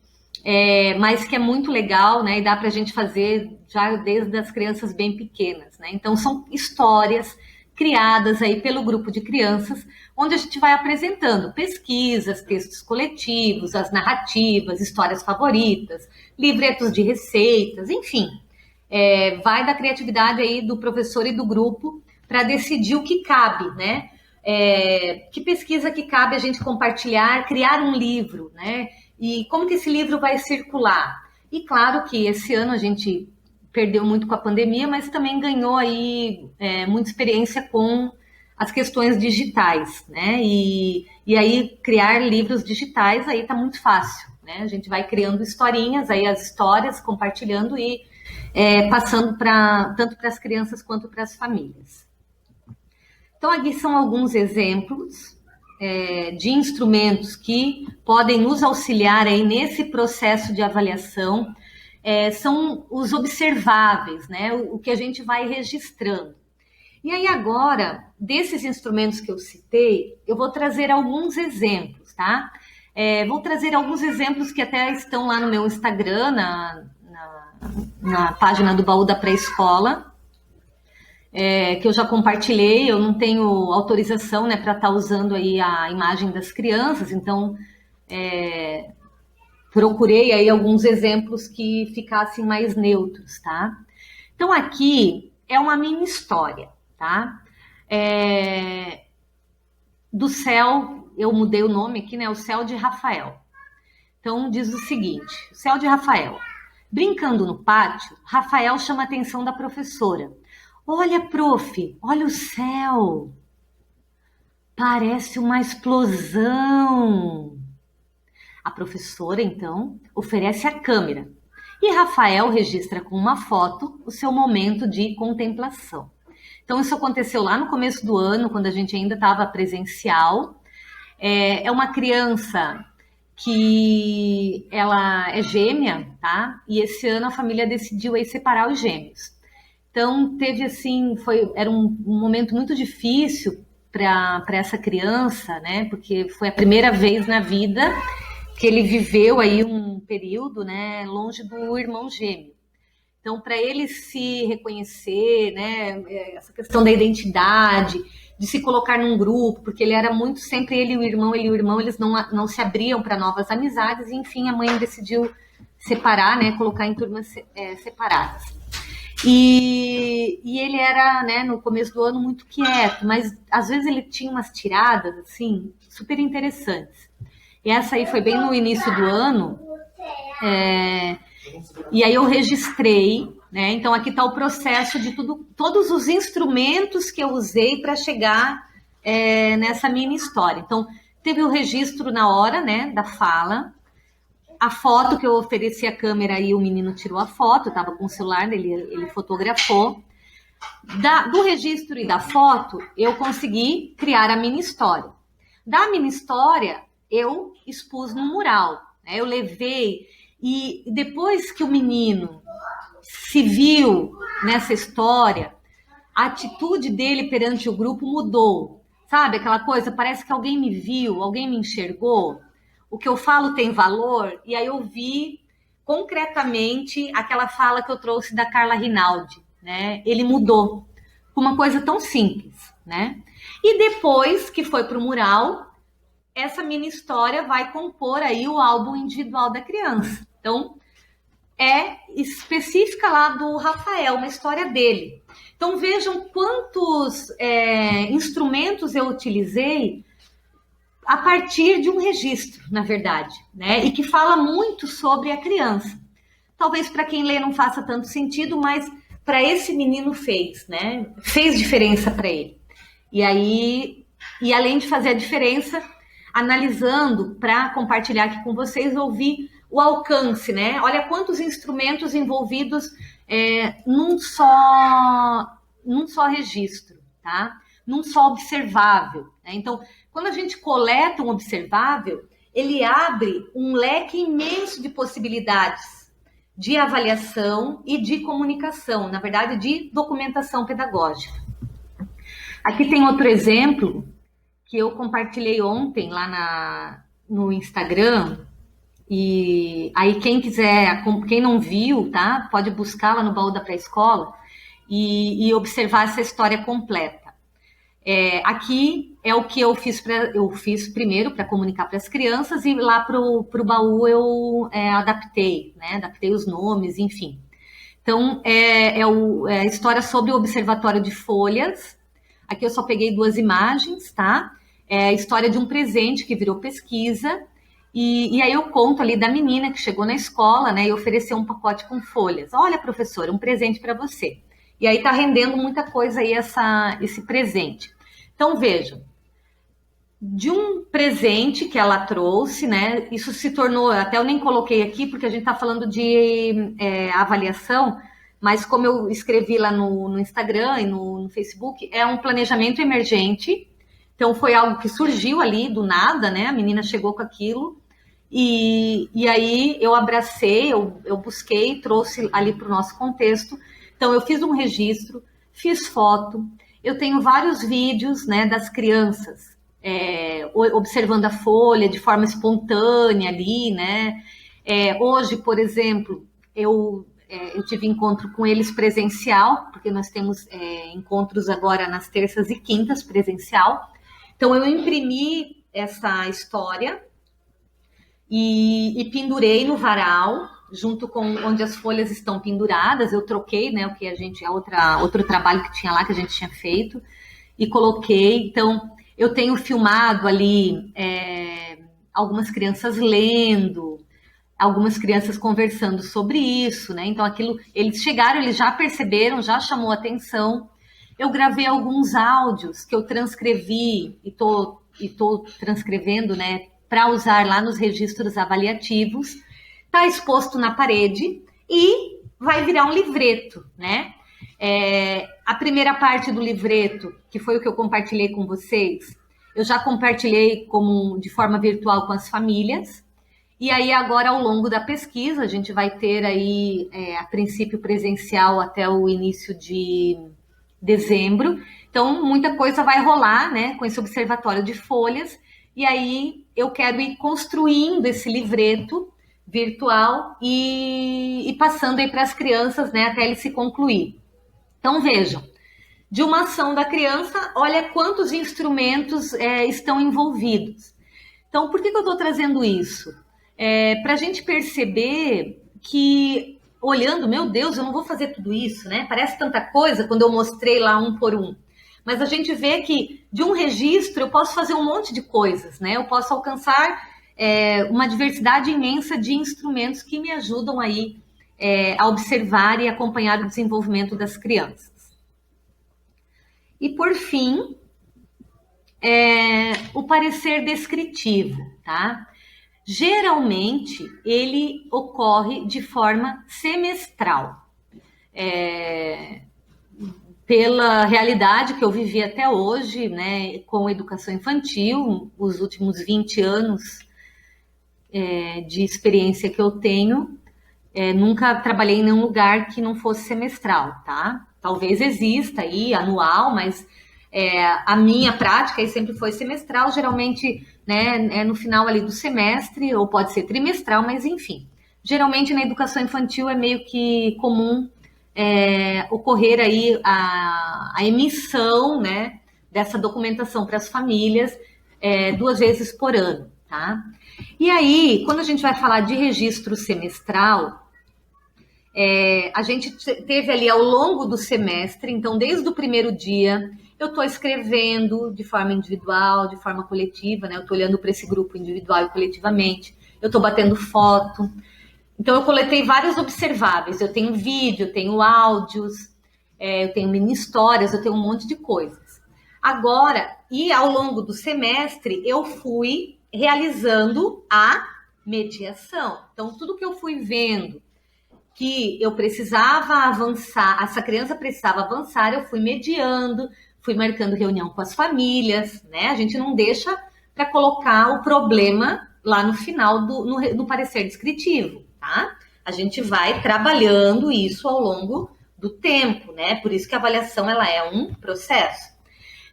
mas que é muito legal, né? E dá para a gente fazer já desde as crianças bem pequenas, né? Então são histórias criadas aí pelo grupo de crianças, onde a gente vai apresentando pesquisas, textos coletivos, as narrativas, histórias favoritas, livretos de receitas, enfim. Vai da criatividade aí do professor e do grupo para decidir o que cabe, né? Que pesquisa que cabe a gente compartilhar, criar um livro, né? E como que esse livro vai circular? E claro que esse ano a gente perdeu muito com a pandemia, mas também ganhou aí muita experiência com as questões digitais, né? E aí criar livros digitais aí tá muito fácil, né? A gente vai criando historinhas, aí as histórias, compartilhando e passando tanto para as crianças quanto para as famílias. Então aqui são alguns exemplos de instrumentos que podem nos auxiliar aí nesse processo de avaliação. São os observáveis, né? O que a gente vai registrando. E aí agora, desses instrumentos que eu citei, eu vou trazer alguns exemplos, tá? Vou trazer alguns exemplos que até estão lá no meu Instagram, na página do Baú da Pré-Escola, que eu já compartilhei. Eu não tenho autorização, né, para estar usando aí a imagem das crianças, então procurei aí alguns exemplos que ficassem mais neutros, tá? Então aqui é uma mini história, tá? Do céu, eu mudei o nome aqui, né? O céu de Rafael. Então diz o seguinte: o céu de Rafael. Brincando no pátio, Rafael chama a atenção da professora. Olha, prof, olha o céu. Parece uma explosão. A professora, então, oferece a câmera e Rafael registra com uma foto o seu momento de contemplação. Então, isso aconteceu lá no começo do ano, quando a gente ainda estava presencial. É uma criança que ela é gêmea, tá? E esse ano a família decidiu aí separar os gêmeos. Então, teve assim, era um momento muito difícil para essa criança, né? Porque foi a primeira vez na vida que ele viveu aí um período, né, longe do irmão gêmeo. Então, para ele se reconhecer, né, essa questão da identidade, de se colocar num grupo, porque ele era muito sempre ele e o irmão, eles não se abriam para novas amizades, e enfim, a mãe decidiu separar, né, colocar em turmas separadas. E ele era, né, no começo do ano muito quieto, mas às vezes ele tinha umas tiradas, assim, super interessantes. E essa aí foi bem no início do ano, e aí eu registrei, né? Então aqui está o processo de todos os instrumentos que eu usei para chegar nessa mini história. Então teve o registro na hora, né, da fala, a foto que eu ofereci a câmera e o menino tirou a foto, eu estava com o celular, ele fotografou. Do registro e da foto, eu consegui criar a mini história. Da mini história, eu expus no mural, né? Eu levei, e depois que o menino se viu nessa história, a atitude dele perante o grupo mudou, sabe? Aquela coisa, parece que alguém me viu, alguém me enxergou, o que eu falo tem valor, e aí eu vi concretamente aquela fala que eu trouxe da Carla Rinaldi, né? Ele mudou, com uma coisa tão simples, né? E depois que foi para o mural, essa mini história vai compor aí o álbum individual da criança. Então, é específica lá do Rafael, uma história dele. Então, vejam quantos instrumentos eu utilizei a partir de um registro, na verdade, né? E que fala muito sobre a criança. Talvez para quem lê não faça tanto sentido, mas para esse menino fez, né? Fez diferença para ele. E aí, e além de fazer a diferença, analisando para compartilhar aqui com vocês, eu vi o alcance, né? Olha quantos instrumentos envolvidos num só registro, tá? Num só observável, né? Então, quando a gente coleta um observável, ele abre um leque imenso de possibilidades de avaliação e de comunicação, na verdade, de documentação pedagógica. Aqui tem outro exemplo que eu compartilhei ontem lá no Instagram, e aí quem não viu, tá? Pode buscar lá no Baú da Pré-Escola e observar essa história completa. Aqui é o que eu fiz primeiro para comunicar para as crianças, e lá pro baú eu adaptei, né? Adaptei os nomes, enfim. Então, é a história sobre o Observatório de Folhas. Aqui eu só peguei 2 imagens, tá? É a história de um presente que virou pesquisa, E aí eu conto ali da menina que chegou na escola, né, e ofereceu um pacote com folhas. Olha, professora, um presente para você. E aí tá rendendo muita coisa aí esse presente. Então vejam, de um presente que ela trouxe, né? Isso se tornou, até eu nem coloquei aqui, porque a gente está falando de avaliação, mas como eu escrevi lá no Instagram e no Facebook, é um planejamento emergente. Então foi algo que surgiu ali do nada, né? A menina chegou com aquilo. E aí eu abracei, eu busquei, trouxe ali para o nosso contexto. Então eu fiz um registro, fiz foto, eu tenho vários vídeos, né, das crianças observando a folha de forma espontânea ali, né? Hoje, por exemplo, eu tive encontro com eles presencial, porque nós temos encontros agora nas terças e quintas presencial. Então eu imprimi essa história e pendurei no varal, junto com onde as folhas estão penduradas. Eu troquei, né, o que outro trabalho que tinha lá, que a gente tinha feito, e coloquei. Então, eu tenho filmado ali algumas crianças lendo, algumas crianças conversando sobre isso, né? Então, eles chegaram, eles já perceberam, já chamou atenção. Eu gravei alguns áudios que eu transcrevi e tô transcrevendo, né, para usar lá nos registros avaliativos. Está exposto na parede e vai virar um livreto, né? A primeira parte do livreto, que foi o que eu compartilhei com vocês, eu já compartilhei de forma virtual com as famílias. E aí agora, ao longo da pesquisa, a gente vai ter aí, a princípio presencial até o início de dezembro. Então, muita coisa vai rolar, né, com esse observatório de folhas. E aí eu quero ir construindo esse livreto virtual e passando aí para as crianças, né, até ele se concluir. Então, vejam, de uma ação da criança, olha quantos instrumentos estão envolvidos. Então, por que eu estou trazendo isso? Para a gente perceber que, olhando, meu Deus, eu não vou fazer tudo isso, né? Parece tanta coisa quando eu mostrei lá um por um. Mas a gente vê que de um registro eu posso fazer um monte de coisas, né? Eu posso alcançar uma diversidade imensa de instrumentos que me ajudam aí a observar e acompanhar o desenvolvimento das crianças. E por fim, o parecer descritivo, tá? Geralmente ele ocorre de forma semestral. Pela realidade que eu vivi até hoje, né, com educação infantil, os últimos 20 anos de experiência que eu tenho, nunca trabalhei em nenhum lugar que não fosse semestral, tá? Talvez exista aí anual, mas a minha prática aí sempre foi semestral, geralmente, né, no final ali do semestre, ou pode ser trimestral, mas enfim. Geralmente na educação infantil é meio que comum ocorrer aí a emissão, né, dessa documentação para as famílias 2 vezes por ano, tá? E aí, quando a gente vai falar de registro semestral, a gente teve ali ao longo do semestre, então desde o primeiro dia, eu estou escrevendo de forma individual, de forma coletiva, né? Eu estou olhando para esse grupo individual e coletivamente, eu estou batendo foto. Então eu coletei vários observáveis, eu tenho vídeo, eu tenho áudios, eu tenho mini histórias, eu tenho um monte de coisas. Agora, e ao longo do semestre, eu fui realizando a mediação. Então, tudo que eu fui vendo que eu precisava avançar, essa criança precisava avançar, eu fui mediando, fui marcando reunião com as famílias, né? A gente não deixa para colocar o problema lá no final no parecer descritivo, tá? A gente vai trabalhando isso ao longo do tempo, né? Por isso que a avaliação ela é um processo.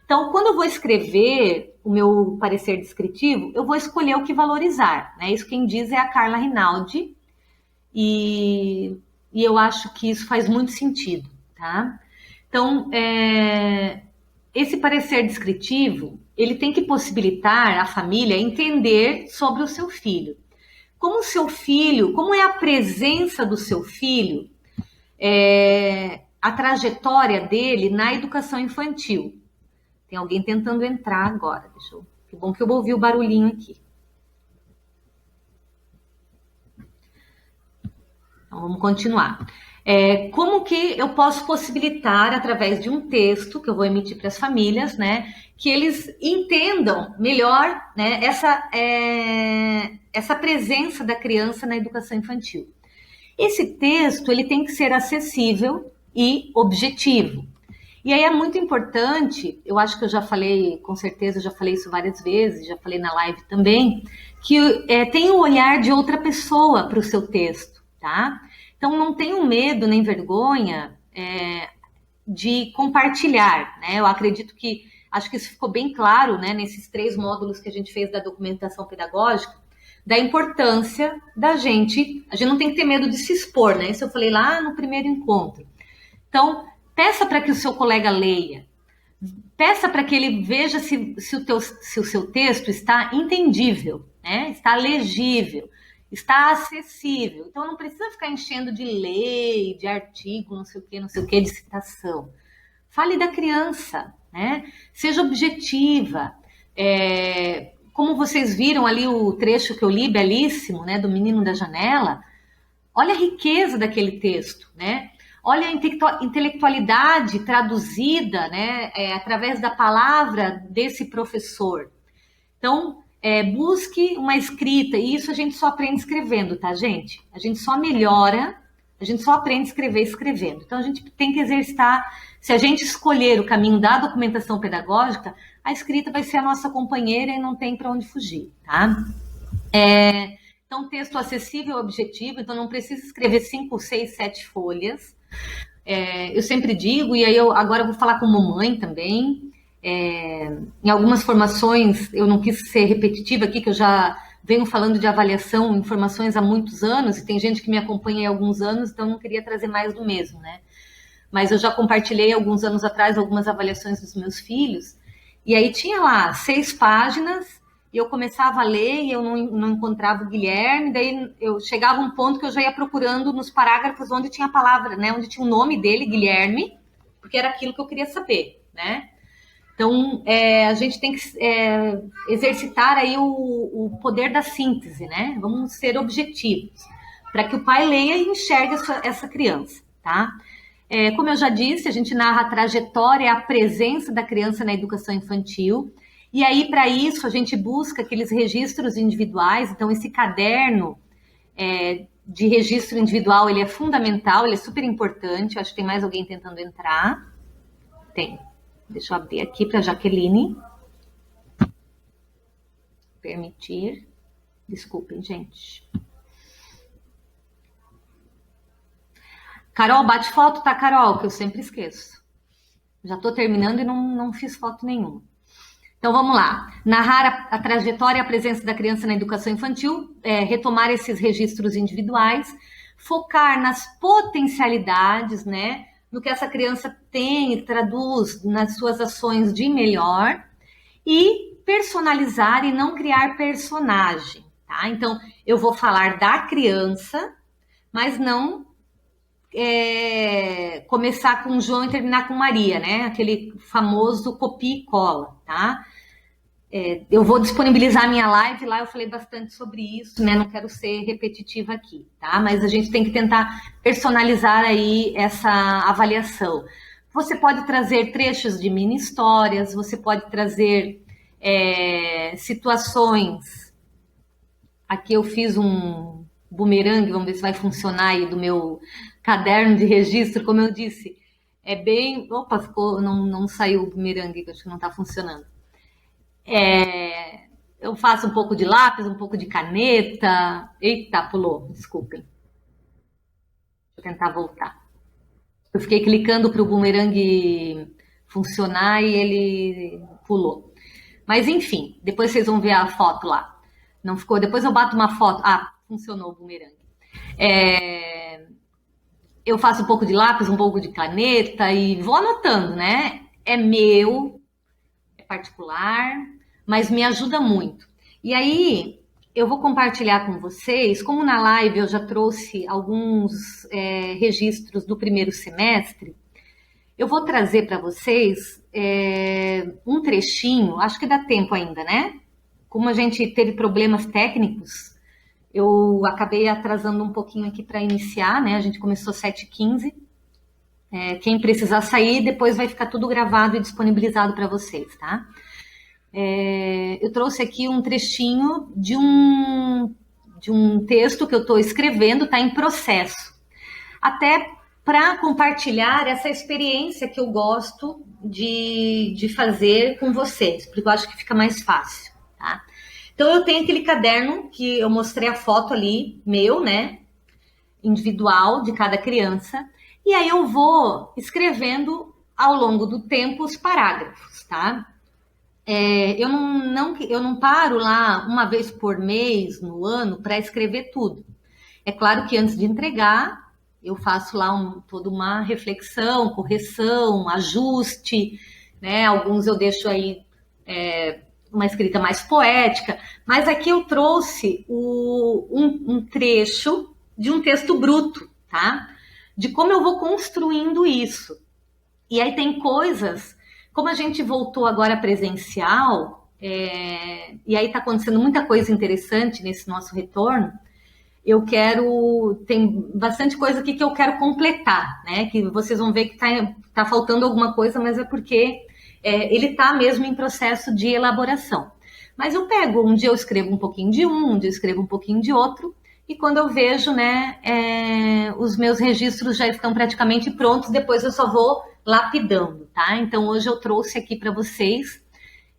Então, quando eu vou escrever o meu parecer descritivo, eu vou escolher o que valorizar, né? Isso quem diz é a Carla Rinaldi, e eu acho que isso faz muito sentido, tá? Então, esse parecer descritivo, ele tem que possibilitar a família entender sobre o seu filho. Como o seu filho, como é a presença do seu filho, a trajetória dele na educação infantil. Tem alguém tentando entrar agora, Que bom que eu ouvi o barulhinho aqui. Então, vamos continuar. Como que eu posso possibilitar, através de um texto que eu vou emitir para as famílias, né, que eles entendam melhor, né, essa presença da criança na educação infantil? Esse texto ele tem que ser acessível e objetivo. E aí é muito importante, eu acho que eu já falei, com certeza eu já falei isso várias vezes, já falei na live também, que tem o olhar de outra pessoa para o seu texto, tá? Então não tenham medo nem vergonha de compartilhar, né? Eu acredito que, acho que isso ficou bem claro, né, nesses 3 módulos que a gente fez da documentação pedagógica, da importância da gente, a gente não tem que ter medo de se expor, né? Isso eu falei lá no primeiro encontro. Então, peça para que o seu colega leia, peça para que ele veja se o seu texto está entendível, né? Está legível, está acessível. Então, não precisa ficar enchendo de lei, de artigo, não sei o que, de citação. Fale da criança, né? Seja objetiva. Como vocês viram ali o trecho que eu li, belíssimo, né, do Menino da Janela, olha a riqueza daquele texto, né? Olha a intelectualidade traduzida, né, através da palavra desse professor. Então, busque uma escrita, e isso a gente só aprende escrevendo, tá, gente? A gente só melhora, a gente só aprende a escrever escrevendo. Então, a gente tem que exercitar. Se a gente escolher o caminho da documentação pedagógica, a escrita vai ser a nossa companheira e não tem para onde fugir, tá? Então, texto acessível e objetivo, então não precisa escrever 5, 6, 7 folhas. Eu sempre digo, e aí agora eu vou falar como mãe também, em algumas formações, eu não quis ser repetitiva aqui, que eu já venho falando de avaliação em formações há muitos anos, e tem gente que me acompanha há alguns anos, então não queria trazer mais do mesmo, né? Mas eu já compartilhei alguns anos atrás algumas avaliações dos meus filhos, e aí tinha lá 6 páginas, e eu começava a ler e eu não encontrava o Guilherme, daí eu chegava a um ponto que eu já ia procurando nos parágrafos onde tinha a palavra, né, onde tinha o nome dele, Guilherme, porque era aquilo que eu queria saber, né? Então, a gente tem que exercitar aí o poder da síntese, né? Vamos ser objetivos, para que o pai leia e enxergue essa criança, tá? Como eu já disse, a gente narra a trajetória e a presença da criança na educação infantil, e aí, para isso, a gente busca aqueles registros individuais. Então, esse caderno de registro individual, ele é fundamental, ele é super importante. Eu acho que tem mais alguém tentando entrar. Tem. Deixa eu abrir aqui para a Jaqueline. Permitir. Desculpem, gente. Carol, bate foto, tá, Carol? Que eu sempre esqueço. Já estou terminando e não fiz foto nenhuma. Então vamos lá, narrar a trajetória e a presença da criança na educação infantil, retomar esses registros individuais, focar nas potencialidades, né, no que essa criança tem e traduz nas suas ações de melhor, e personalizar e não criar personagem, tá? Então eu vou falar da criança, mas não começar com João e terminar com Maria, né? Aquele famoso copia e cola, tá? Eu vou disponibilizar a minha live, lá eu falei bastante sobre isso, né? Não quero ser repetitiva aqui, tá? Mas a gente tem que tentar personalizar aí essa avaliação. Você pode trazer trechos de mini histórias, você pode trazer situações. Aqui eu fiz um bumerangue, vamos ver se vai funcionar aí do meu caderno de registro, como eu disse. Opa, não saiu o bumerangue, que eu acho que não está funcionando. Eu faço um pouco de lápis, um pouco de caneta. Eita, pulou, desculpem. Deixa eu tentar voltar. Eu fiquei clicando para o bumerangue funcionar e ele pulou. Mas enfim, depois vocês vão ver a foto lá. Não ficou, depois eu bato uma foto. Ah, funcionou o bumerangue. Eu faço um pouco de lápis, um pouco de caneta e vou anotando, né? É meu, é particular, mas me ajuda muito. E aí, eu vou compartilhar com vocês, como na live eu já trouxe alguns registros do primeiro semestre, eu vou trazer para vocês um trechinho, acho que dá tempo ainda, né? Como a gente teve problemas técnicos, Eu acabei atrasando um pouquinho aqui para iniciar, né? A gente começou 7h15. Quem precisar sair, depois vai ficar tudo gravado e disponibilizado para vocês, tá? Eu trouxe aqui um trechinho de um texto que eu estou escrevendo, está em processo. Até para compartilhar essa experiência que eu gosto de fazer com vocês, porque eu acho que fica mais fácil, tá? Então eu tenho aquele caderno que eu mostrei a foto ali, meu, né? Individual de cada criança. E aí eu vou escrevendo ao longo do tempo os parágrafos, tá? Eu não paro lá uma vez por mês, no ano, para escrever tudo. É claro que antes de entregar, eu faço lá toda uma reflexão, correção, ajuste, né? Alguns eu deixo aí uma escrita mais poética, mas aqui eu trouxe um trecho de um texto bruto, tá? De como eu vou construindo isso. E aí tem coisas, como a gente voltou agora presencial, e aí está acontecendo muita coisa interessante nesse nosso retorno, tem bastante coisa aqui que eu quero completar, né? Que vocês vão ver que tá faltando alguma coisa, mas é porque ele está mesmo em processo de elaboração. Mas eu pego, um dia eu escrevo um pouquinho de um dia eu escrevo um pouquinho de outro, e quando eu vejo, né, os meus registros já estão praticamente prontos, depois eu só vou lapidando, tá? Então hoje eu trouxe aqui para vocês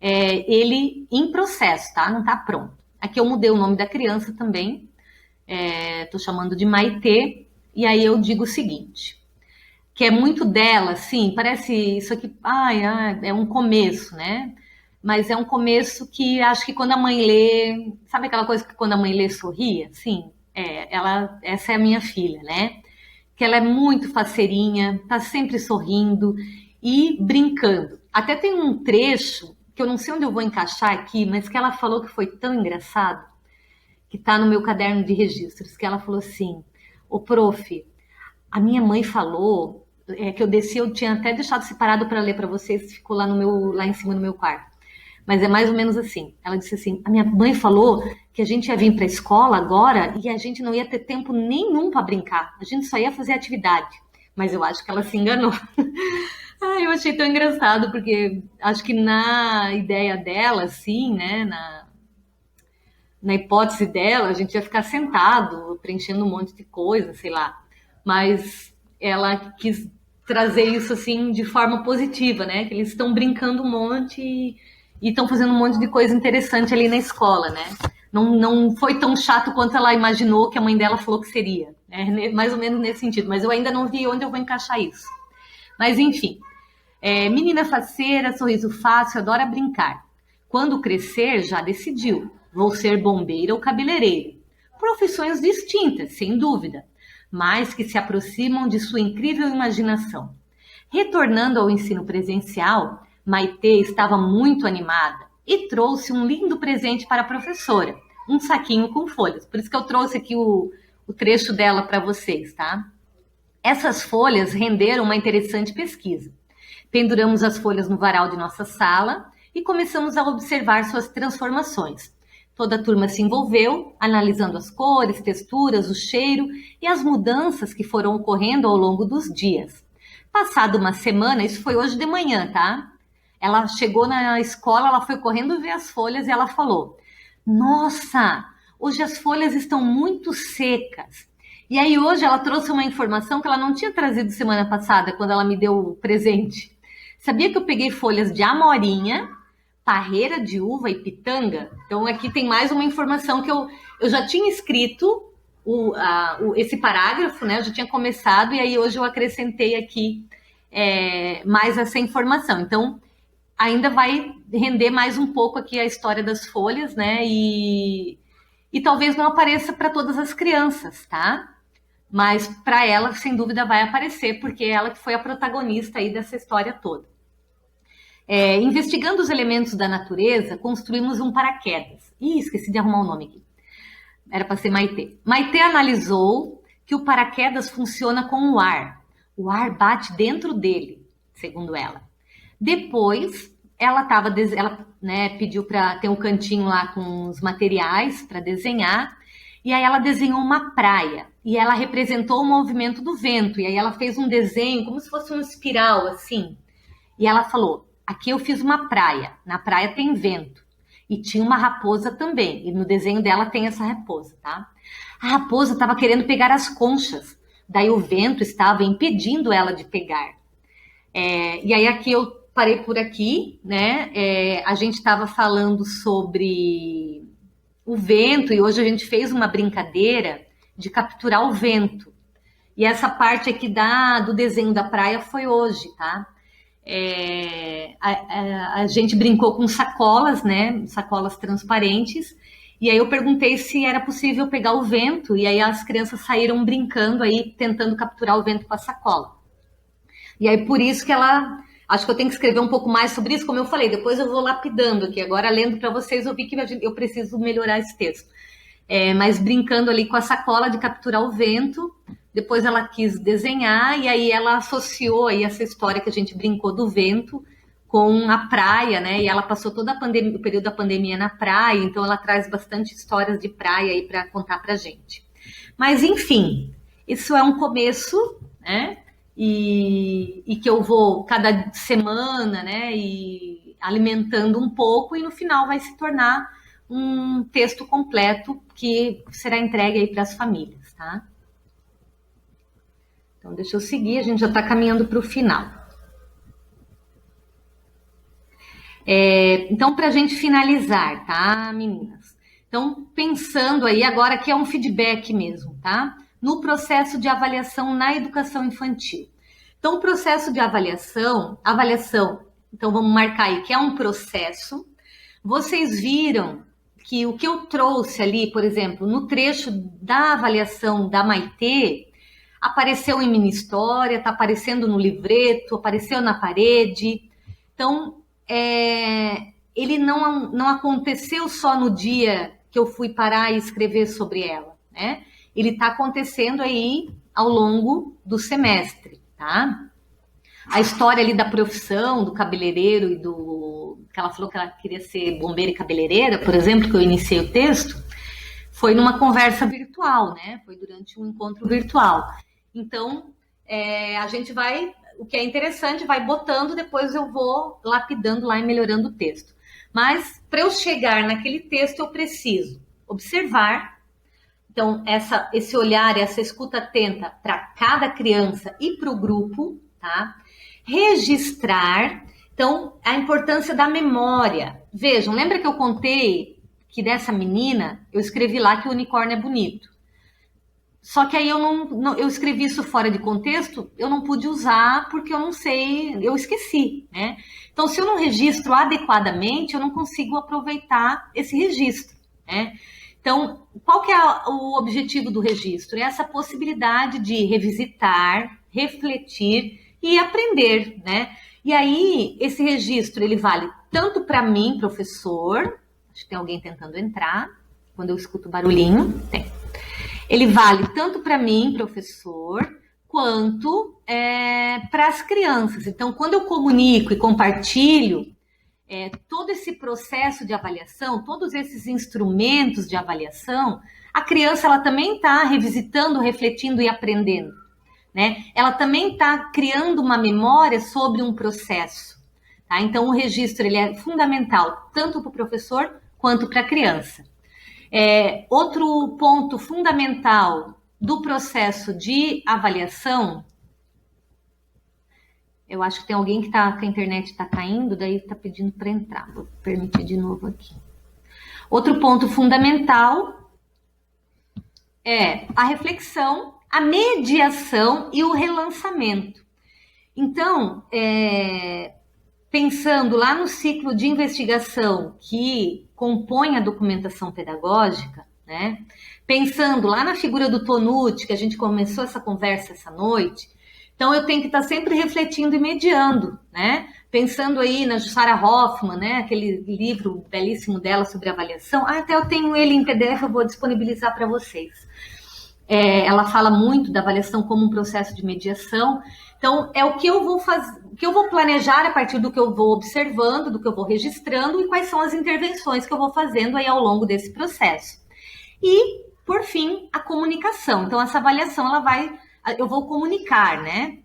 ele em processo, tá? Não tá pronto. Aqui eu mudei o nome da criança também, tô chamando de Maitê, e aí eu digo o seguinte, que é muito dela, assim, parece isso aqui, é um começo, né? Mas é um começo que acho que quando a mãe lê, sabe aquela coisa que quando a mãe lê sorria? Sim, essa é a minha filha, né? Que ela é muito faceirinha, tá sempre sorrindo e brincando. Até tem um trecho que eu não sei onde eu vou encaixar aqui, mas que ela falou que foi tão engraçado, que tá no meu caderno de registros, que ela falou assim, ô prof, a minha mãe falou que eu desci, eu tinha até deixado separado para ler para vocês, ficou lá em cima no meu quarto. Mas é mais ou menos assim. Ela disse assim, a minha mãe falou que a gente ia vir para a escola agora e a gente não ia ter tempo nenhum para brincar. A gente só ia fazer atividade. Mas eu acho que ela se enganou. Eu achei tão engraçado, porque acho que na ideia dela, assim, né, na hipótese dela, a gente ia ficar sentado, preenchendo um monte de coisa, sei lá. Mas ela quis trazer isso, assim, de forma positiva, né? Que eles estão brincando um monte e estão fazendo um monte de coisa interessante ali na escola, né? Não foi tão chato quanto ela imaginou que a mãe dela falou que seria, né? Mais ou menos nesse sentido. Mas eu ainda não vi onde eu vou encaixar isso. Mas, enfim. Menina faceira, sorriso fácil, adora brincar. Quando crescer, já decidiu. Vou ser bombeira ou cabeleireira. Profissões distintas, sem dúvida, mas que se aproximam de sua incrível imaginação. Retornando ao ensino presencial, Maitê estava muito animada e trouxe um lindo presente para a professora, um saquinho com folhas. Por isso que eu trouxe aqui o trecho dela para vocês, tá? Essas folhas renderam uma interessante pesquisa. Penduramos as folhas no varal de nossa sala e começamos a observar suas transformações. Toda a turma se envolveu, analisando as cores, texturas, o cheiro e as mudanças que foram ocorrendo ao longo dos dias. Passada uma semana, isso foi hoje de manhã, tá? Ela chegou na escola, ela foi correndo ver as folhas e ela falou: nossa, hoje as folhas estão muito secas. E aí hoje ela trouxe uma informação que ela não tinha trazido semana passada, quando ela me deu o presente. Sabia que eu peguei folhas de amorinha, parreira de uva e pitanga? Então aqui tem mais uma informação que eu já tinha escrito esse parágrafo, né? Eu já tinha começado e aí hoje eu acrescentei aqui mais essa informação. Então ainda vai render mais um pouco aqui a história das folhas, né? E talvez não apareça para todas as crianças, tá? Mas para ela, sem dúvida, vai aparecer, porque ela que foi a protagonista aí dessa história toda. Investigando os elementos da natureza, construímos um paraquedas. Esqueci de arrumar o nome aqui. Era para ser Maitê. Maitê analisou que o paraquedas funciona com o ar. O ar bate dentro dele, segundo ela. Depois, ela pediu para ter um cantinho lá com os materiais para desenhar. E aí ela desenhou uma praia, e ela representou o movimento do vento, e aí ela fez um desenho como se fosse uma espiral, assim. E ela falou, aqui eu fiz uma praia, na praia tem vento. E tinha uma raposa também, e no desenho dela tem essa raposa, tá? A raposa estava querendo pegar as conchas, daí o vento estava impedindo ela de pegar. E aí aqui eu parei por aqui, né? A gente estava falando sobre o vento e hoje a gente fez uma brincadeira de capturar o vento. E essa parte aqui do desenho da praia foi hoje, tá? A gente brincou com sacolas, né? Sacolas transparentes. E aí eu perguntei se era possível pegar o vento. E aí as crianças saíram brincando aí, tentando capturar o vento com a sacola. E aí por isso que ela... Acho que eu tenho que escrever um pouco mais sobre isso, como eu falei. Depois eu vou lapidando aqui. Agora, lendo para vocês, eu vi que eu preciso melhorar esse texto. Mas brincando ali com a sacola de capturar o vento. Depois ela quis desenhar e aí ela associou aí essa história que a gente brincou do vento com a praia, né? E ela passou todo o período da pandemia na praia, então ela traz bastante histórias de praia aí para contar pra gente. Mas enfim, isso é um começo, né? E que eu vou cada semana, né? E alimentando um pouco e no final vai se tornar um texto completo que será entregue aí para as famílias, tá? Então, deixa eu seguir, a gente já está caminhando para o final. Então, para a gente finalizar, tá, meninas? Então, pensando aí, agora que é um feedback mesmo, tá? No processo de avaliação na educação infantil. Então, o processo de avaliação, então vamos marcar aí que é um processo. Vocês viram que o que eu trouxe ali, por exemplo, no trecho da avaliação da Maitê, apareceu em mini história, está aparecendo no livreto, apareceu na parede. Então, ele não aconteceu só no dia que eu fui parar e escrever sobre ela, né? Ele está acontecendo aí ao longo do semestre, tá? A história ali da profissão, do cabeleireiro que ela falou que ela queria ser bombeira e cabeleireira, por exemplo, que eu iniciei o texto, foi numa conversa virtual, né? Foi durante um encontro virtual. Então, a gente vai, o que é interessante, vai botando, depois eu vou lapidando lá e melhorando o texto. Mas, para eu chegar naquele texto, eu preciso observar. Então, esse olhar, essa escuta atenta para cada criança e para o grupo, tá? Registrar. Então, a importância da memória. Vejam, lembra que eu contei que dessa menina, eu escrevi lá que o unicórnio é bonito. Só que aí eu escrevi isso fora de contexto, eu não pude usar porque eu não sei, eu esqueci, né? Então, se eu não registro adequadamente, eu não consigo aproveitar esse registro, né? Então, qual que é o objetivo do registro? É essa possibilidade de revisitar, refletir e aprender, né? E aí, esse registro, ele vale tanto para mim, professor, acho que tem alguém tentando entrar, quando eu escuto barulhinho, tem. Ele vale tanto para mim, professor, quanto para as crianças. Então, quando eu comunico e compartilho todo esse processo de avaliação, todos esses instrumentos de avaliação, a criança ela também está revisitando, refletindo e aprendendo, né? Ela também está criando uma memória sobre um processo, tá? Então, o registro ele é fundamental tanto para o professor quanto para a criança. Outro ponto fundamental do processo de avaliação, eu acho que tem alguém que a internet está caindo, daí está pedindo para entrar. Vou permitir de novo aqui. Outro ponto fundamental é a reflexão, a mediação e o relançamento. Então, pensando lá no ciclo de investigação que compõe a documentação pedagógica, né? Pensando lá na figura do Tonucci, que a gente começou essa conversa essa noite, então eu tenho que estar sempre refletindo e mediando, né? Pensando aí na Jussara Hoffmann, né? Aquele livro belíssimo dela sobre avaliação. Até eu tenho ele em PDF, eu vou disponibilizar para vocês. Ela fala muito da avaliação como um processo de mediação. Então, é o que eu vou fazer, o que eu vou planejar a partir do que eu vou observando, do que eu vou registrando e quais são as intervenções que eu vou fazendo aí ao longo desse processo. E por fim, a comunicação. Então, essa avaliação, eu vou comunicar, né?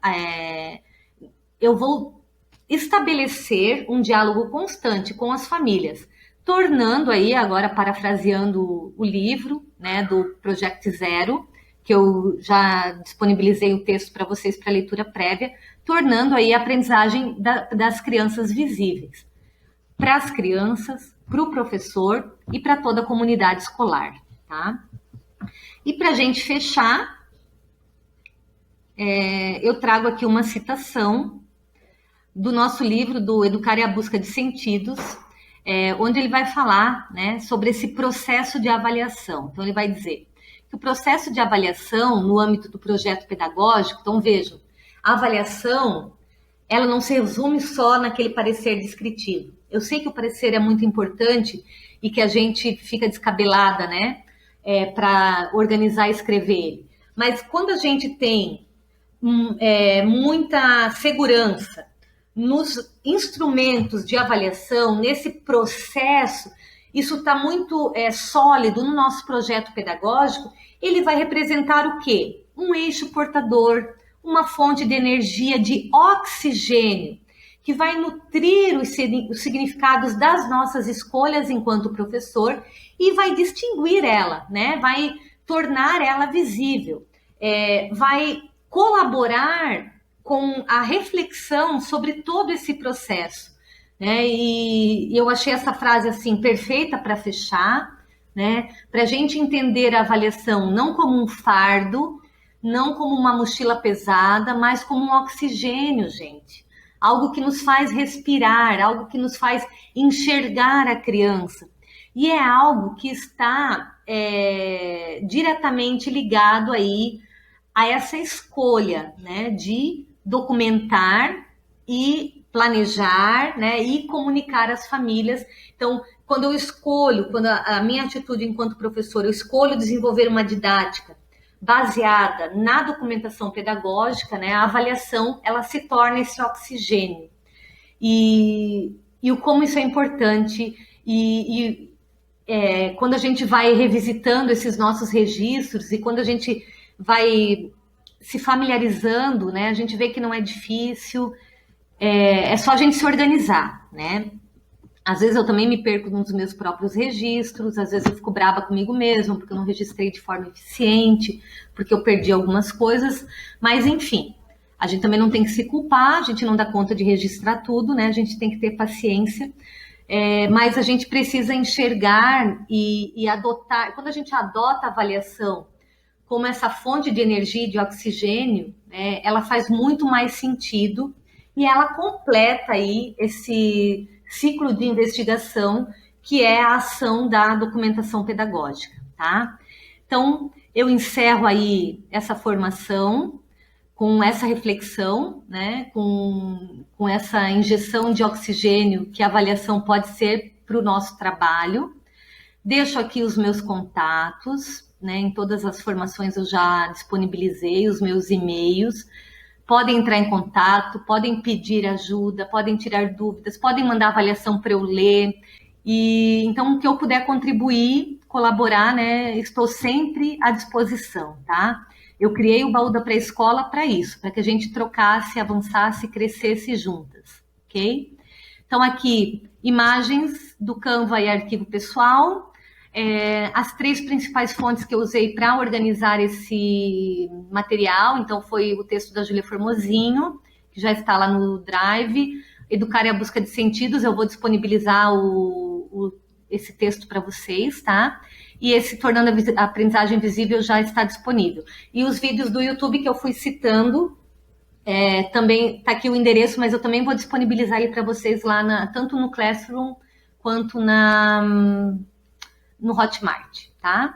Eu vou estabelecer um diálogo constante com as famílias, tornando aí, agora parafraseando o livro, né, do Project Zero, que eu já disponibilizei o texto para vocês para leitura prévia, tornando aí a aprendizagem das crianças visíveis para as crianças, para o professor e para toda a comunidade escolar, tá? E para a gente fechar, eu trago aqui uma citação do nosso livro, do Educar e a Busca de Sentidos, onde ele vai falar, né, sobre esse processo de avaliação. Então, ele vai dizer que o processo de avaliação no âmbito do projeto pedagógico, então vejam, a avaliação, ela não se resume só naquele parecer descritivo. Eu sei que o parecer é muito importante e que a gente fica descabelada, né, para organizar e escrever ele. Mas quando a gente tem muita segurança nos instrumentos de avaliação, nesse processo, isso está muito sólido no nosso projeto pedagógico, ele vai representar o quê? Um eixo portador, uma fonte de energia, de oxigênio, que vai nutrir os significados das nossas escolhas enquanto professor e vai distinguir ela, né? Vai tornar ela visível, vai colaborar com a reflexão sobre todo esse processo, né? E eu achei essa frase assim perfeita para fechar, né? Para a gente entender a avaliação não como um fardo, não como uma mochila pesada, mas como um oxigênio, gente. Algo que nos faz respirar, algo que nos faz enxergar a criança. E é algo que está diretamente ligado aí a essa escolha, né, de documentar e planejar, né, e comunicar às famílias. Então, quando a minha atitude enquanto professora, eu escolho desenvolver uma didática baseada na documentação pedagógica, né, a avaliação, ela se torna esse oxigênio. E o como isso é importante quando a gente vai revisitando esses nossos registros e quando a gente vai se familiarizando, né, a gente vê que não é difícil, é só a gente se organizar, né? Às vezes eu também me perco nos meus próprios registros, às vezes eu fico brava comigo mesma, porque eu não registrei de forma eficiente, porque eu perdi algumas coisas, mas enfim, a gente também não tem que se culpar, a gente não dá conta de registrar tudo, né? A gente tem que ter paciência, mas a gente precisa enxergar e adotar, quando a gente adota a avaliação como essa fonte de energia e de oxigênio, né, ela faz muito mais sentido e ela completa aí esse ciclo de investigação que é a ação da documentação pedagógica, tá? Então, eu encerro aí essa formação com essa reflexão, né, com essa injeção de oxigênio que a avaliação pode ser para o nosso trabalho. Deixo aqui os meus contatos, né, em todas as formações eu já disponibilizei os meus e-mails. Podem entrar em contato, podem pedir ajuda, podem tirar dúvidas, podem mandar avaliação para eu ler. E então, o que eu puder contribuir, colaborar, né, estou sempre à disposição, tá? Eu criei o Baú da Pré-Escola para isso, para que a gente trocasse, avançasse, crescesse juntas, ok? Então, aqui, imagens do Canva e arquivo pessoal. As 3 principais fontes que eu usei para organizar esse material, então foi o texto da Júlia Formosinho, que já está lá no Drive, Educar e a Busca de Sentidos, eu vou disponibilizar esse texto para vocês, tá? E esse Tornando a Aprendizagem Visível já está disponível. E os vídeos do YouTube que eu fui citando, também está aqui o endereço, mas eu também vou disponibilizar ele para vocês lá, tanto no Classroom quanto no Hotmart, tá?